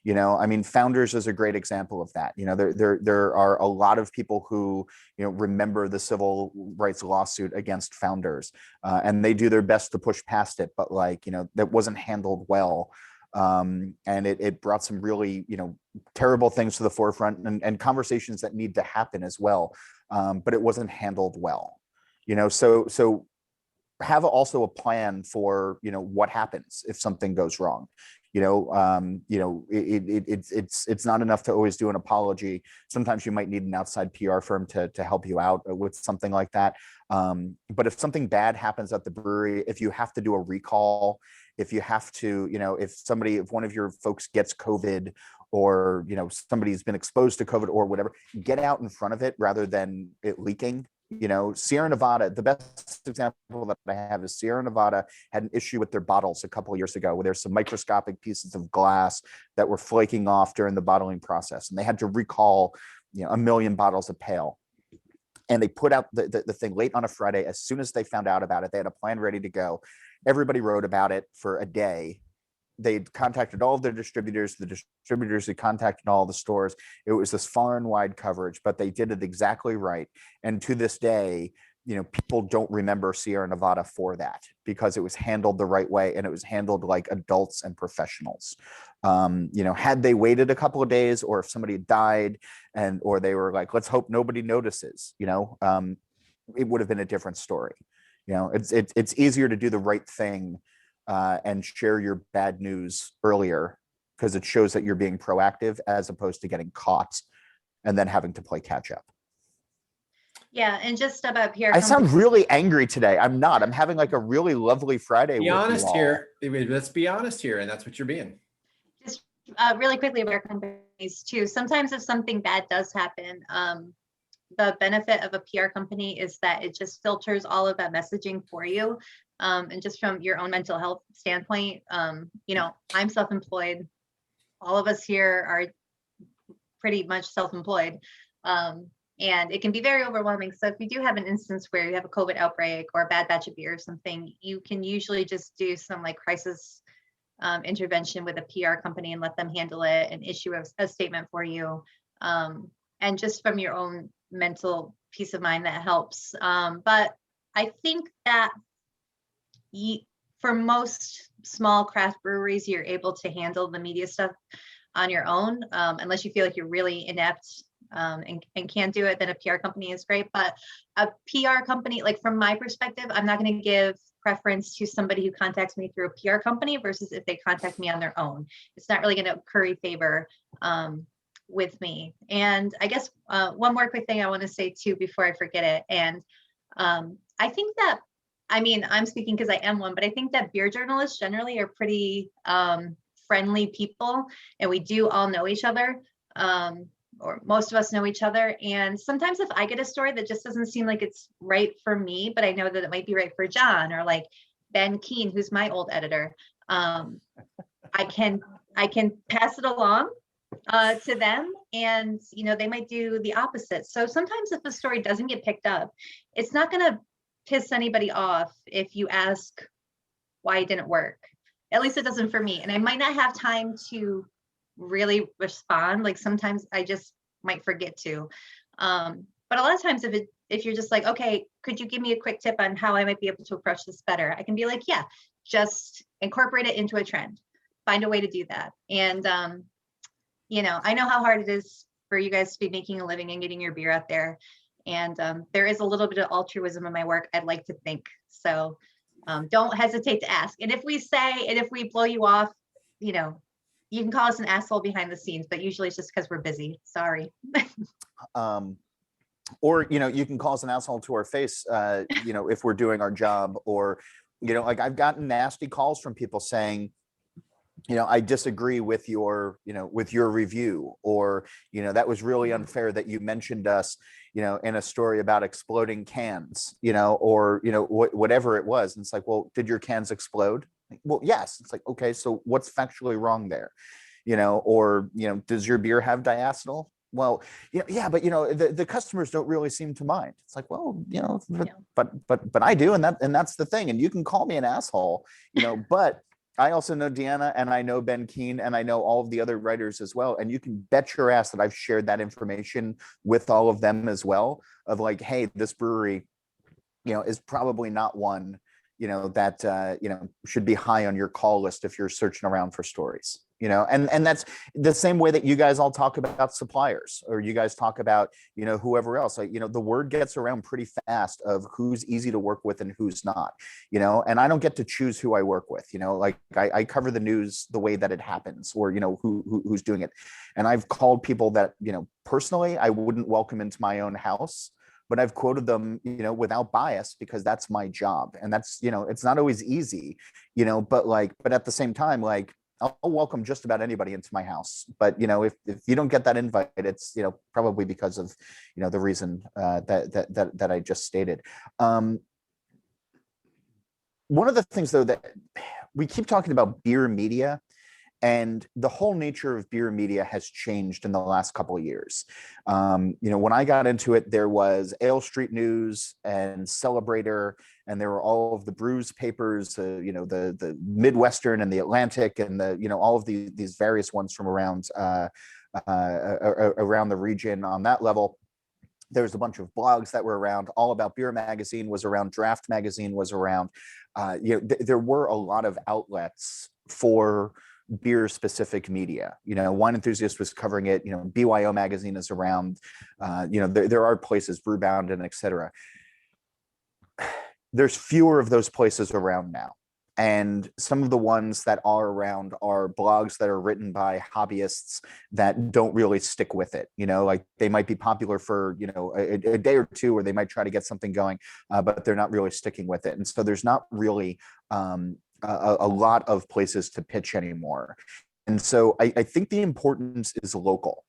I mean, Founders is a great example of that. There are a lot of people who, remember the civil rights lawsuit against Founders, and they do their best to push past it. But that wasn't handled well. And it brought some really, terrible things to the forefront and conversations that need to happen as well. But it wasn't handled well, so have also a plan for, what happens if something goes wrong. It's not enough to always do an apology. Sometimes you might need an outside PR firm to help you out with something like that. But if something bad happens at the brewery, if you have to do a recall, if you have to, if one of your folks gets COVID, or somebody's been exposed to COVID or whatever, get out in front of it rather than it leaking. Sierra Nevada, the best example that I have is Sierra Nevada had an issue with their bottles a couple of years ago where there's some microscopic pieces of glass that were flaking off during the bottling process. And they had to recall, 1 million bottles of Pale. And they put out the thing late on a Friday. As soon as they found out about it, they had a plan ready to go. Everybody wrote about it for a day. They contacted all of their distributors. The distributors had contacted all the stores. It was this far and wide coverage, but they did it exactly right. And to this day, people don't remember Sierra Nevada for that because it was handled the right way and it was handled like adults and professionals. Had they waited a couple of days, or if somebody died or they were like, let's hope nobody notices, it would have been a different story. It's easier to do the right thing and share your bad news earlier because it shows that you're being proactive as opposed to getting caught and then having to play catch up.
Yeah, and just about here.
I sound really angry today. I'm not. I'm having like a really lovely Friday.
Be honest here. Let's be honest here, and that's what you're being.
Just really quickly about companies too. Sometimes if something bad does happen, the benefit of a PR company is that it just filters all of that messaging for you. And just from your own mental health standpoint, you know, I'm self-employed. All of us here are pretty much self-employed. And it can be very overwhelming. So if you do have an instance where you have a COVID outbreak or a bad batch of beer or something, you can usually just do some like crisis intervention with a PR company and let them handle it and issue a statement for you. And just from your own mental peace of mind, that helps. But I think that for most small craft breweries, you're able to handle the media stuff on your own, unless you feel like you're really inept and can't do it, then a PR company is great. But a PR company, like from my perspective, I'm not going to give preference to somebody who contacts me through a PR company versus if they contact me on their own. It's not really going to curry favor with me. And I guess one more quick thing I want to say too before I forget it. And I think that, I mean, I'm speaking because I am one, but I think that beer journalists generally are pretty friendly people, and we do all know each other. Or most of us know each other. And sometimes if I get a story that just doesn't seem like it's right for me, but I know that it might be right for John or like Ben Keene, who's my old editor, I can pass it along to them, and you know, they might do the opposite. So sometimes if the story doesn't get picked up, it's not going to piss anybody off if you ask why it didn't work. At least it doesn't for me. And I might not have time to really respond. Like sometimes I just might forget to. But a lot of times if you're just like, okay, could you give me a quick tip on how I might be able to approach this better? I can be like, yeah, just incorporate it into a trend. Find a way to do that. And you know, I know how hard it is for you guys to be making a living and getting your beer out there. And there is a little bit of altruism in my work, I'd like to think. So don't hesitate to ask. And if we blow you off, you know, you can call us an asshole behind the scenes, but usually it's just because we're busy. Sorry.
Or, you know, you can call us an asshole to our face, you know, if we're doing our job. Or, you know, like I've gotten nasty calls from people saying, you know, I disagree with your, you know, with your review, or, you know, that was really unfair that you mentioned us, you know, in a story about exploding cans, you know, or, you know, whatever it was. And it's like, well, did your cans explode? Well, yes. It's like, okay, so what's factually wrong there? You know, or, you know, does your beer have diacetyl? Well, yeah, but you know, the customers don't really seem to mind. It's like, well, you know, but I do, and that's the thing. And you can call me an asshole, you know, but I also know Deanna, and I know Ben Keene, and I know all of the other writers as well. And you can bet your ass that I've shared that information with all of them as well. Of like, hey, this brewery, you know, is probably not one, you know, that you know, should be high on your call list if you're searching around for stories. You know, and that's the same way that you guys all talk about suppliers, or you guys talk about, you know, whoever else. Like, you know, the word gets around pretty fast of who's easy to work with and who's not, you know. And I don't get to choose who I work with, you know. Like I cover the news the way that it happens, or, you know, who's doing it. And I've called people that, you know, personally I wouldn't welcome into my own house, but I've quoted them, you know, without bias, because that's my job. And that's, you know, it's not always easy, you know, but at the same time, like, I'll welcome just about anybody into my house. But, you know, if you don't get that invite, it's, you know, probably because of, you know, the reason that I just stated. One of the things, though, that we keep talking about beer media, and the whole nature of beer media has changed in the last couple of years. You know, when I got into it, there was Ale Street News and Celebrator, and there were all of the brews papers, you know, the Midwestern and the Atlantic, and the, you know, all of these various ones from around the region on that level. There's a bunch of blogs that were around. All About Beer magazine was around. Draft magazine was around. You know, there were a lot of outlets for beer specific media. You know, Wine Enthusiast was covering it. You know, BYO magazine is around. You know, there are places, Brewbound and etc. There's fewer of those places around now. And some of the ones that are around are blogs that are written by hobbyists that don't really stick with it. You know, like they might be popular for, you know, a day or two, or they might try to get something going, but they're not really sticking with it. And so there's not really a lot of places to pitch anymore. And so I think the importance is local.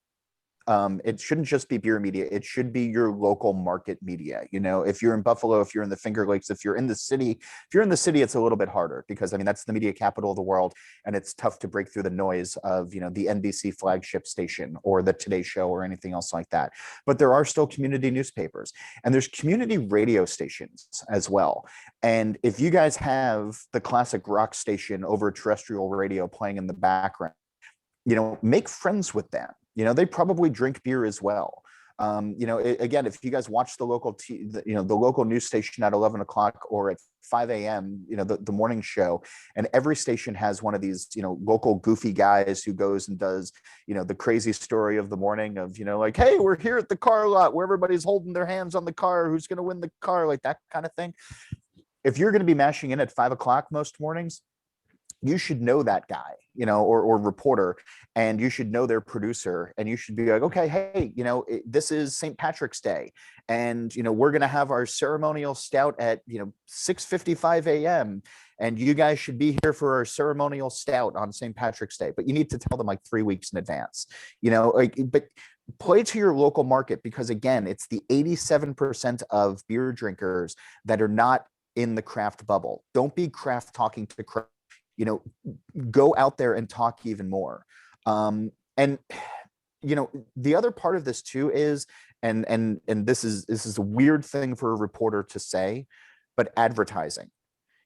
It shouldn't just be beer media. It should be your local market media. You know, if you're in Buffalo, if you're in the Finger Lakes, if you're in the city, it's a little bit harder because I mean, that's the media capital of the world. And it's tough to break through the noise of, you know, the NBC flagship station or the Today Show or anything else like that. But there are still community newspapers and there's community radio stations as well. And if you guys have the classic rock station over terrestrial radio playing in the background, you know, make friends with them. You know, they probably drink beer as well. You know, again, if you guys watch the local, the local news station at 11 o'clock or at 5 a.m., you know, the morning show, and every station has one of these, you know, local goofy guys who goes and does, you know, the crazy story of the morning of, you know, like, hey, we're here at the car lot where everybody's holding their hands on the car. Who's going to win the car? Like that kind of thing. If you're going to be mashing in at 5 o'clock most mornings, you should know that guy, you know, or reporter, and you should know their producer, and you should be like, okay, hey, you know, this is St. Patrick's Day, and, you know, we're going to have our ceremonial stout at, you know, 6:55 a.m. and you guys should be here for our ceremonial stout on St. Patrick's Day. But you need to tell them like 3 weeks in advance, you know, like, but play to your local market, because again, it's the 87% of beer drinkers that are not in the craft bubble. Don't be craft talking to craft. You know, go out there and talk even more. And, you know, the other part of this too is, and this is a weird thing for a reporter to say, but advertising.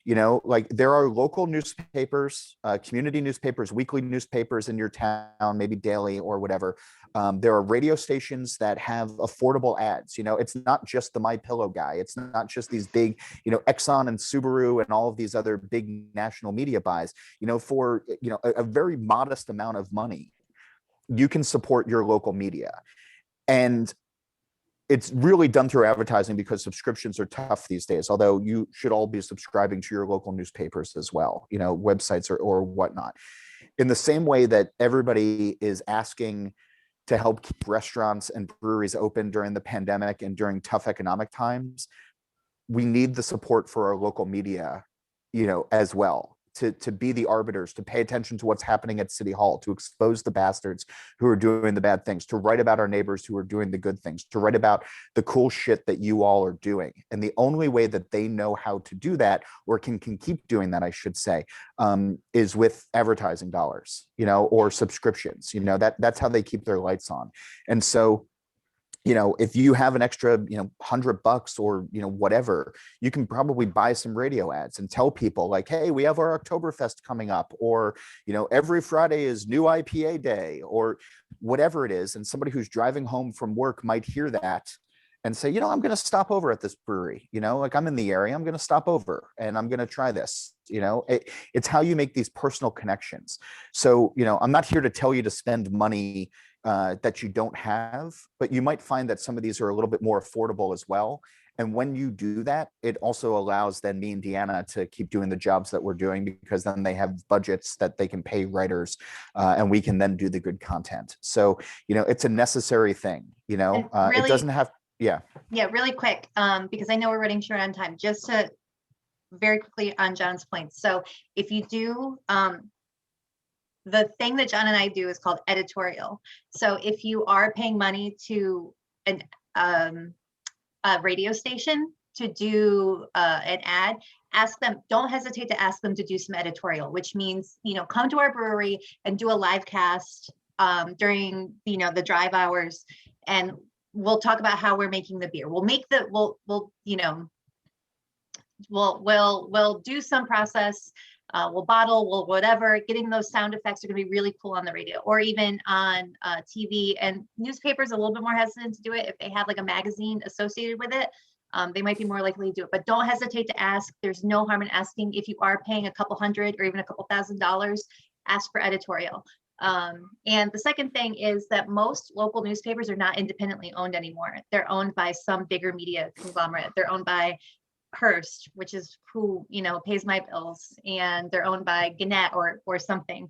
You know, like there are local newspapers, community newspapers, weekly newspapers in your town, maybe daily or whatever. There are radio stations that have affordable ads. You know, it's not just the MyPillow guy. It's not just these big, you know, Exxon and Subaru and all of these other big national media buys. You know, for, you know, a very modest amount of money, you can support your local media. And it's really done through advertising because subscriptions are tough these days, although you should all be subscribing to your local newspapers as well, you know, websites or whatnot. In the same way that everybody is asking to help keep restaurants and breweries open during the pandemic and during tough economic times, we need the support for our local media, you know, as well. To be the arbiters, to pay attention to what's happening at City Hall, to expose the bastards who are doing the bad things, to write about our neighbors who are doing the good things, to write about the cool shit that you all are doing. And the only way that they know how to do that, or can keep doing that, I should say, is with advertising dollars, you know, or subscriptions. You know, that's how they keep their lights on. And so, you know, if you have an extra, you know, $100 or, you know, whatever, you can probably buy some radio ads and tell people like, hey, we have our Oktoberfest coming up, or, you know, every Friday is new IPA day, or whatever it is. And somebody who's driving home from work might hear that and say, you know, I'm going to stop over at this brewery, you know, like I'm in the area, I'm going to stop over and I'm going to try this. You know, it's how you make these personal connections. So, you know, I'm not here to tell you to spend money that you don't have, but you might find that some of these are a little bit more affordable as well. And when you do that, it also allows then me and Deanna to keep doing the jobs that we're doing, because then they have budgets that they can pay writers, and we can then do the good content. So, you know, it's a necessary thing, you know,
really,
it doesn't have, yeah.
Yeah, really quick, because I know we're running short on time, just to very quickly on John's points. So if you do, the thing that John and I do is called editorial. So if you are paying money to a radio station to do an ad, ask them, don't hesitate to ask them to do some editorial, which means, you know, come to our brewery and do a live cast during, you know, the drive hours, and we'll talk about how we're making the beer. We'll make the, we'll you know, we'll do some process. We'll bottle, we'll whatever. Getting those sound effects are going to be really cool on the radio, or even on TV. And newspapers are a little bit more hesitant to do it if they have like a magazine associated with it. They might be more likely to do it, but don't hesitate to ask. There's no harm in asking. If you are paying a couple $100 or even a couple $1,000, ask for editorial. And the second thing is that most local newspapers are not independently owned anymore. They're owned by some bigger media conglomerate. They're owned by Hearst, which is who, you know, pays my bills, and they're owned by Gannett or something.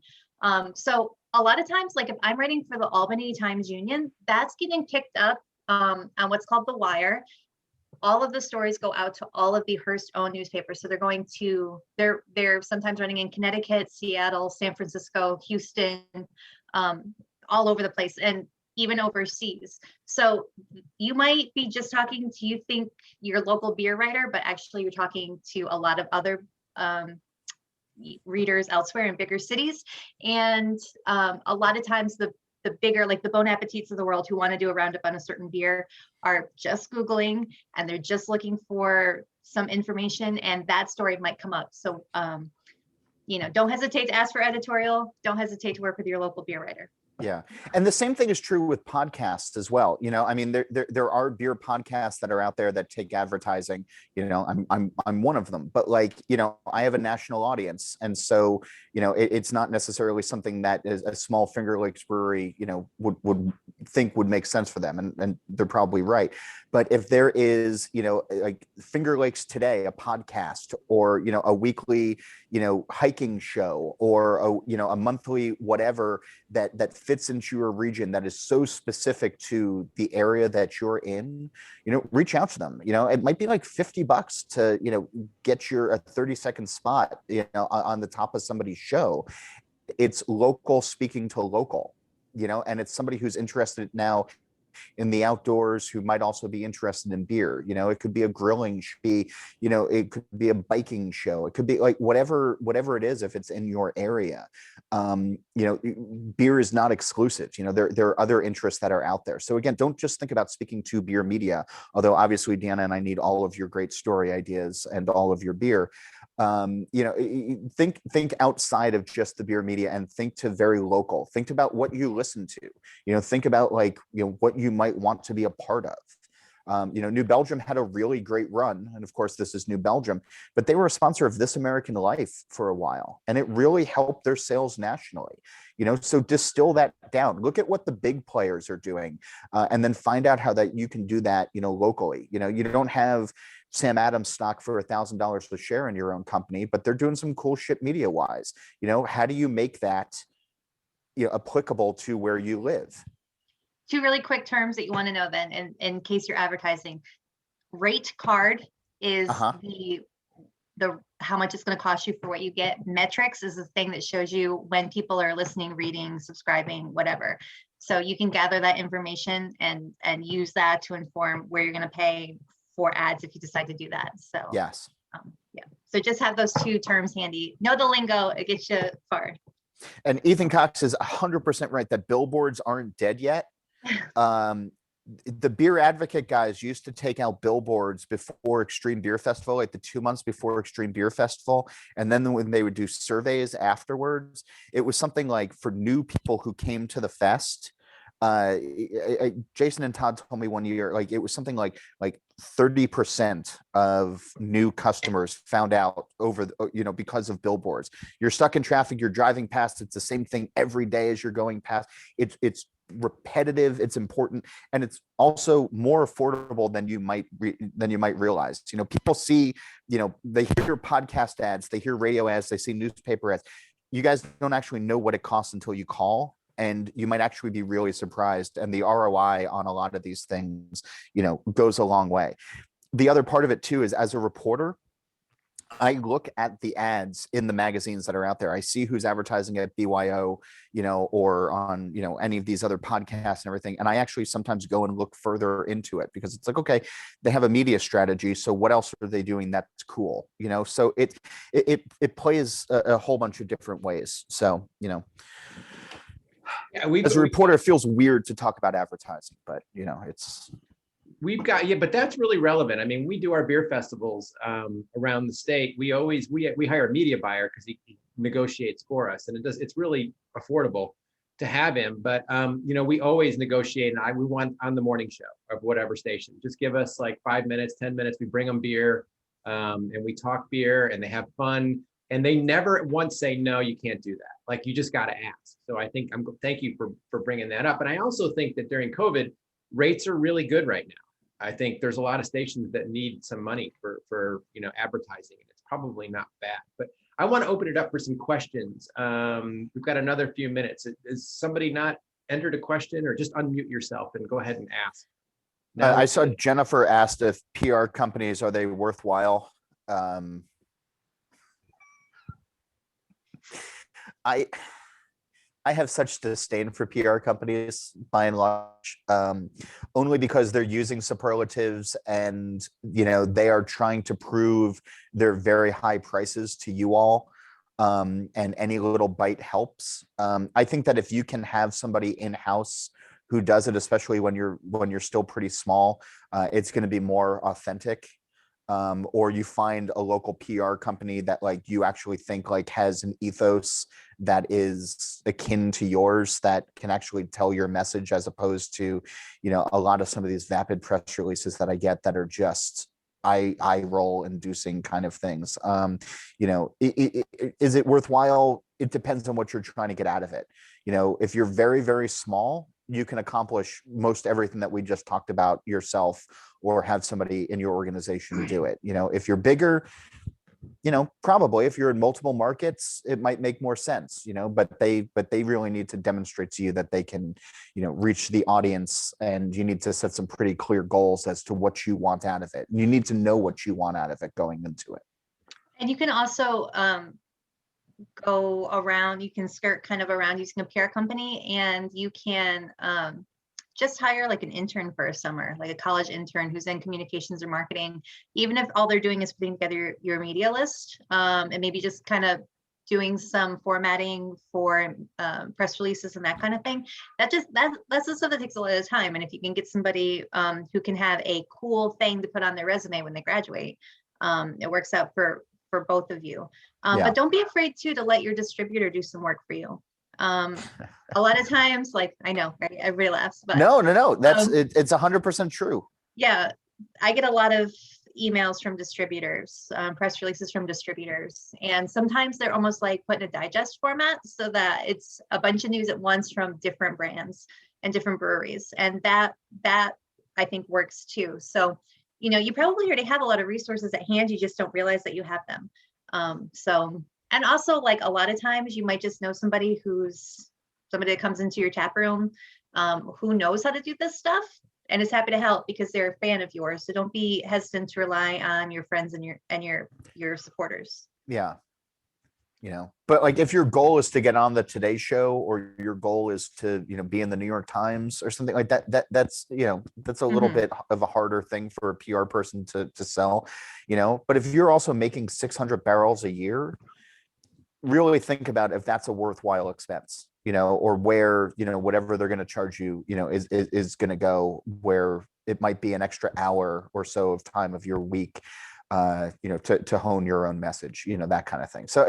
So a lot of times, like if I'm writing for the Albany Times Union, that's getting picked up on what's called the Wire. All of the stories go out to all of the Hearst owned newspapers. So they're going to, they're sometimes running in Connecticut, Seattle, San Francisco, Houston, all over the place. And even overseas. So you might be just talking to, you think, your local beer writer, but actually you're talking to a lot of other readers elsewhere in bigger cities. And a lot of times the bigger, like the Bon Appetits of the world, who want to do a roundup on a certain beer, are just Googling and they're just looking for some information, and that story might come up. So, don't hesitate to ask for editorial. Don't hesitate to work with your local beer writer.
Yeah. And the same thing is true with podcasts as well. I mean, there are beer podcasts that are out there that take advertising. I'm one of them, but I have a national audience. And so, it's not necessarily something that is a small Finger Lakes brewery, would think would make sense for them. And they're probably right. But if there is, like Finger Lakes Today, a podcast, or, a weekly, hiking show, or a monthly whatever that fits into your region, that is so specific to the area that you're in, reach out to them. It might be like $50 to, get a 30-second spot, on the top of somebody's show. It's local speaking to local, and it's somebody who's interested now in the outdoors, who might also be interested in beer. It could be a grilling, it could be a biking show. It could be like whatever it is, if it's in your area. Beer is not exclusive. There are other interests that are out there. So again, don't just think about speaking to beer media, although obviously Deanna and I need all of your great story ideas and all of your beer. Think outside of just the beer media, and think to very local. Think about what you listen to. Think about what you might want to be a part of. New Belgium had a really great run, and of course this is New Belgium, but they were a sponsor of This American Life for a while, and it really helped their sales nationally. So distill that down, look at what the big players are doing, and then find out how that you can do that locally. You don't have Sam Adams stock for $1,000 a share in your own company, but they're doing some cool shit media wise. How do you make that applicable to where you live?
2 really quick terms that you want to know then, in case you're advertising. Rate card is the how much it's going to cost you for what you get. Metrics is the thing that shows you when people are listening, reading, subscribing, whatever. So you can gather that information and use that to inform where you're going to pay for ads if you decide to do that. So
yes.
Yeah. So just have those 2 terms handy. Know the lingo, it gets you far.
And Ethan Cox is 100% right that billboards aren't dead yet. The Beer Advocate guys used to take out billboards before Extreme Beer Festival, like the 2 months before Extreme Beer Festival. And then when they would do surveys afterwards, it was something like, for new people who came to the fest, Jason and Todd told me one year, it was something like 30% of new customers found out over, because of billboards. You're stuck in traffic, you're driving past, it's the same thing every day as you're going past. It's repetitive, it's important, and it's also more affordable than you might realize. People see, they hear your podcast ads, they hear radio ads, they see newspaper ads. You guys don't actually know what it costs until you call. And you might actually be really surprised. And the ROI on a lot of these things, goes a long way. The other part of it too is, as a reporter, I look at the ads in the magazines that are out there. I see who's advertising at BYO, or on, any of these other podcasts and everything. And I actually sometimes go and look further into it, because it's like, okay, they have a media strategy. So what else are they doing that's cool? So it plays a whole bunch of different ways. So,
Yeah,
as a reporter, it feels weird to talk about advertising, but
we've got, but that's really relevant. I mean, we do our beer festivals around the state. We hire a media buyer because he negotiates for us, and it's really affordable to have him. But we always negotiate, and we want on the morning show of whatever station. Just give us like 5 minutes, 10 minutes. We bring them beer, and we talk beer, and they have fun. And they never once say, no, you can't do that. Like, you just got to ask. So I think thank you for bringing that up. And I also think that during COVID, rates are really good right now. I think there's a lot of stations that need some money for advertising, and it's probably not bad. But I want to open it up for some questions. We've got another few minutes. Is somebody not entered a question, or just unmute yourself and go ahead and ask?
I saw Jennifer asked if PR companies, are they worthwhile? I have such disdain for PR companies by and large, only because they're using superlatives and, they are trying to prove their very high prices to you all. And any little bite helps. I think that if you can have somebody in-house who does it, especially when you're still pretty small, it's going to be more authentic. Or you find a local PR company that like you actually think like has an ethos that is akin to yours, that can actually tell your message, as opposed to, a lot of some of these vapid press releases that I get that are just eye roll inducing kind of things. Is it worthwhile? It depends on what you're trying to get out of it. If you're very, very small, you can accomplish most everything that we just talked about yourself, or have somebody in your organization do it. If you're bigger, probably if you're in multiple markets, it might make more sense, but they really need to demonstrate to you that they can, reach the audience, and you need to set some pretty clear goals as to what you want out of it. You need to know what you want out of it going into it.
And you can also go around, you can skirt kind of around using a PR company, and you can just hire like an intern for a summer, like a college intern who's in communications or marketing, even if all they're doing is putting together your media list, and maybe just kind of doing some formatting for press releases and that kind of thing. That's the stuff that takes a lot of time. And if you can get somebody who can have a cool thing to put on their resume when they graduate, it works out for both of you. But don't be afraid to let your distributor do some work for you. A lot of times, like, I know, right? Everybody laughs, but
no, that's it's 100% true.
Yeah, I get a lot of emails from distributors, press releases from distributors, and sometimes they're almost like put in a digest format so that it's a bunch of news at once from different brands and different breweries, and that I think works too. So, you probably already have a lot of resources at hand, you just don't realize that you have them. And also, like, a lot of times you might just know somebody that comes into your tap room who knows how to do this stuff and is happy to help because they're a fan of yours. So don't be hesitant to rely on your friends and your supporters.
Yeah. But like, if your goal is to get on the Today Show, or your goal is to, be in the New York Times or something like that, that's a little bit of a harder thing for a PR person to sell, but if you're also making 600 barrels a year, really think about if that's a worthwhile expense, or where, whatever they're going to charge you, is going to go, where it might be an extra hour or so of time of your week, to hone your own message, that kind of thing. So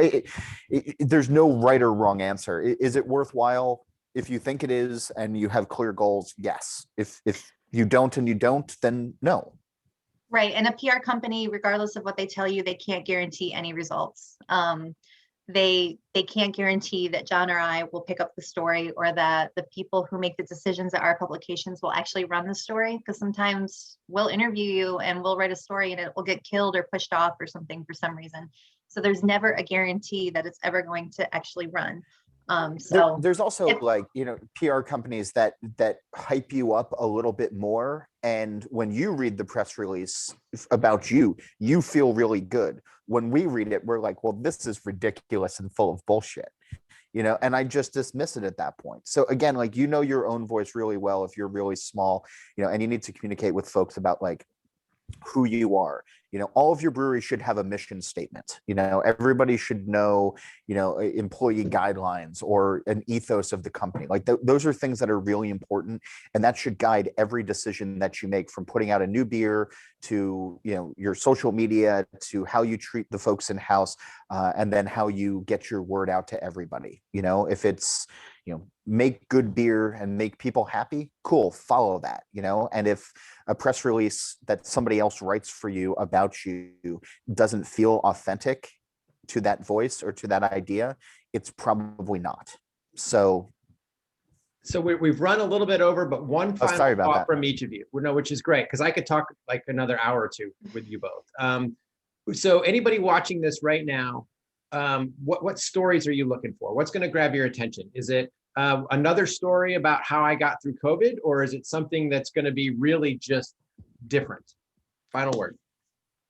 there's no right or wrong answer. Is it worthwhile? If you think it is, and you have clear goals, yes. If you don't, then no.
Right. And a PR company, regardless of what they tell you, they can't guarantee any results. They can't guarantee that John or I will pick up the story, or that the people who make the decisions at our publications will actually run the story, because sometimes we'll interview you and we'll write a story and it will get killed or pushed off or something for some reason. So there's never a guarantee that it's ever going to actually run.
There's also PR companies that hype you up a little bit more, and when you read the press release about you feel really good. When we read it, we're like, well, this is ridiculous and full of bullshit, and I just dismiss it at that point. So again, like, your own voice really well if you're really small, and you need to communicate with folks about like who you are. All of your breweries should have a mission statement. Everybody should know, employee guidelines or an ethos of the company. Like those are things that are really important, and that should guide every decision that you make, from putting out a new beer to, your social media, to how you treat the folks in house, and then how you get your word out to everybody. If it's, make good beer and make people happy, cool, follow that. And if a press release that somebody else writes for you about you doesn't feel authentic to that voice or to that idea, it's probably not. So
we've run a little bit over, but one final thought from each of you, which is great, because I could talk like another hour or two with you both. So anybody watching this right now, what stories are you looking for? What's going to grab your attention? Is it another story about how I got through COVID, or is it something that's going to be really just different? Final word.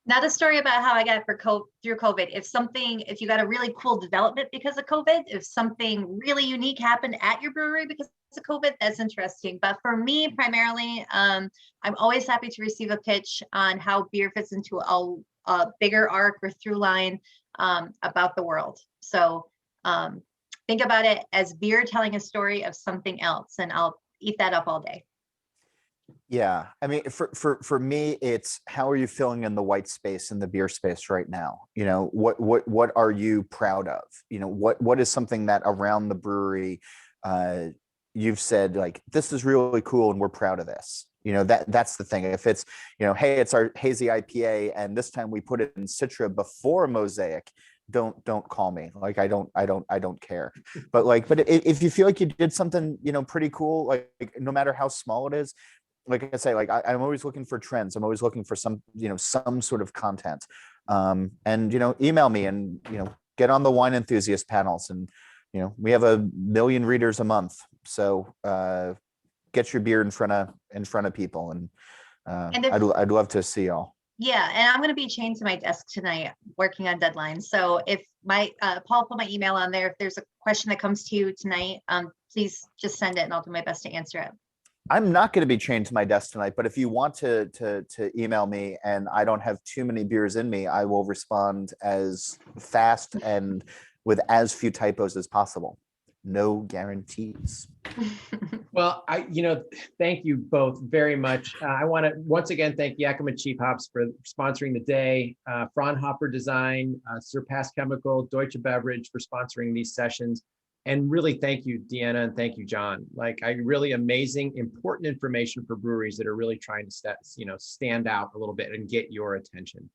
Not a story about how I got through COVID. If you got a really cool development because of COVID, if something really unique happened at your brewery because of COVID, that's interesting. But for me, primarily, I'm always happy to receive a pitch on how beer fits into a bigger arc or through line about the world. So think about it as beer telling a story of something else, and I'll eat that up all day.
Yeah, I mean, for me, it's how are you filling in the white space in the beer space right now? You know, what are you proud of? You know, what is something that around the brewery you've said like this is really cool and we're proud of this. You know, that's the thing. If it's, you know, hey, it's our hazy IPA and this time we put it in Citra before Mosaic, don't call me. Like I don't care. But if you feel like you did something, you know, pretty cool, like no matter how small it is. Like I say, like I'm always looking for trends. I'm always looking for some, you know, some sort of content. And, you know, email me and, you know, get on the wine enthusiast panels. And, you know, we have 1 million readers a month. So get your beer in front of people. And, I'd love to see y'all.
Yeah, and I'm going to be chained to my desk tonight working on deadlines. So if my Paul put my email on there, if there's a question that comes to you tonight, please just send it and I'll do my best to answer it.
I'm not going to be chained to my desk tonight, but if you want to email me and I don't have too many beers in me, I will respond as fast and with as few typos as possible. No guarantees.
Well, thank you both very much. I want to once again thank Yakima Cheap Hops for sponsoring the day, Fraunhofer Design, Surpass Chemical, Deutsche Beverage for sponsoring these sessions. And really thank you, Deanna, and thank you, John. Like really amazing, important information for breweries that are really trying to stand out a little bit and get your attention.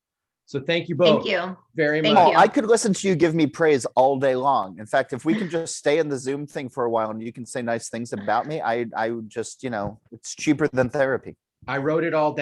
So thank you both.
Thank you
very
Thank
much.
you.
I could listen to you give me praise all day long. In fact, if we can just stay in the Zoom thing for a while and you can say nice things about me, I would just, you know, it's cheaper than therapy.
I wrote it all down.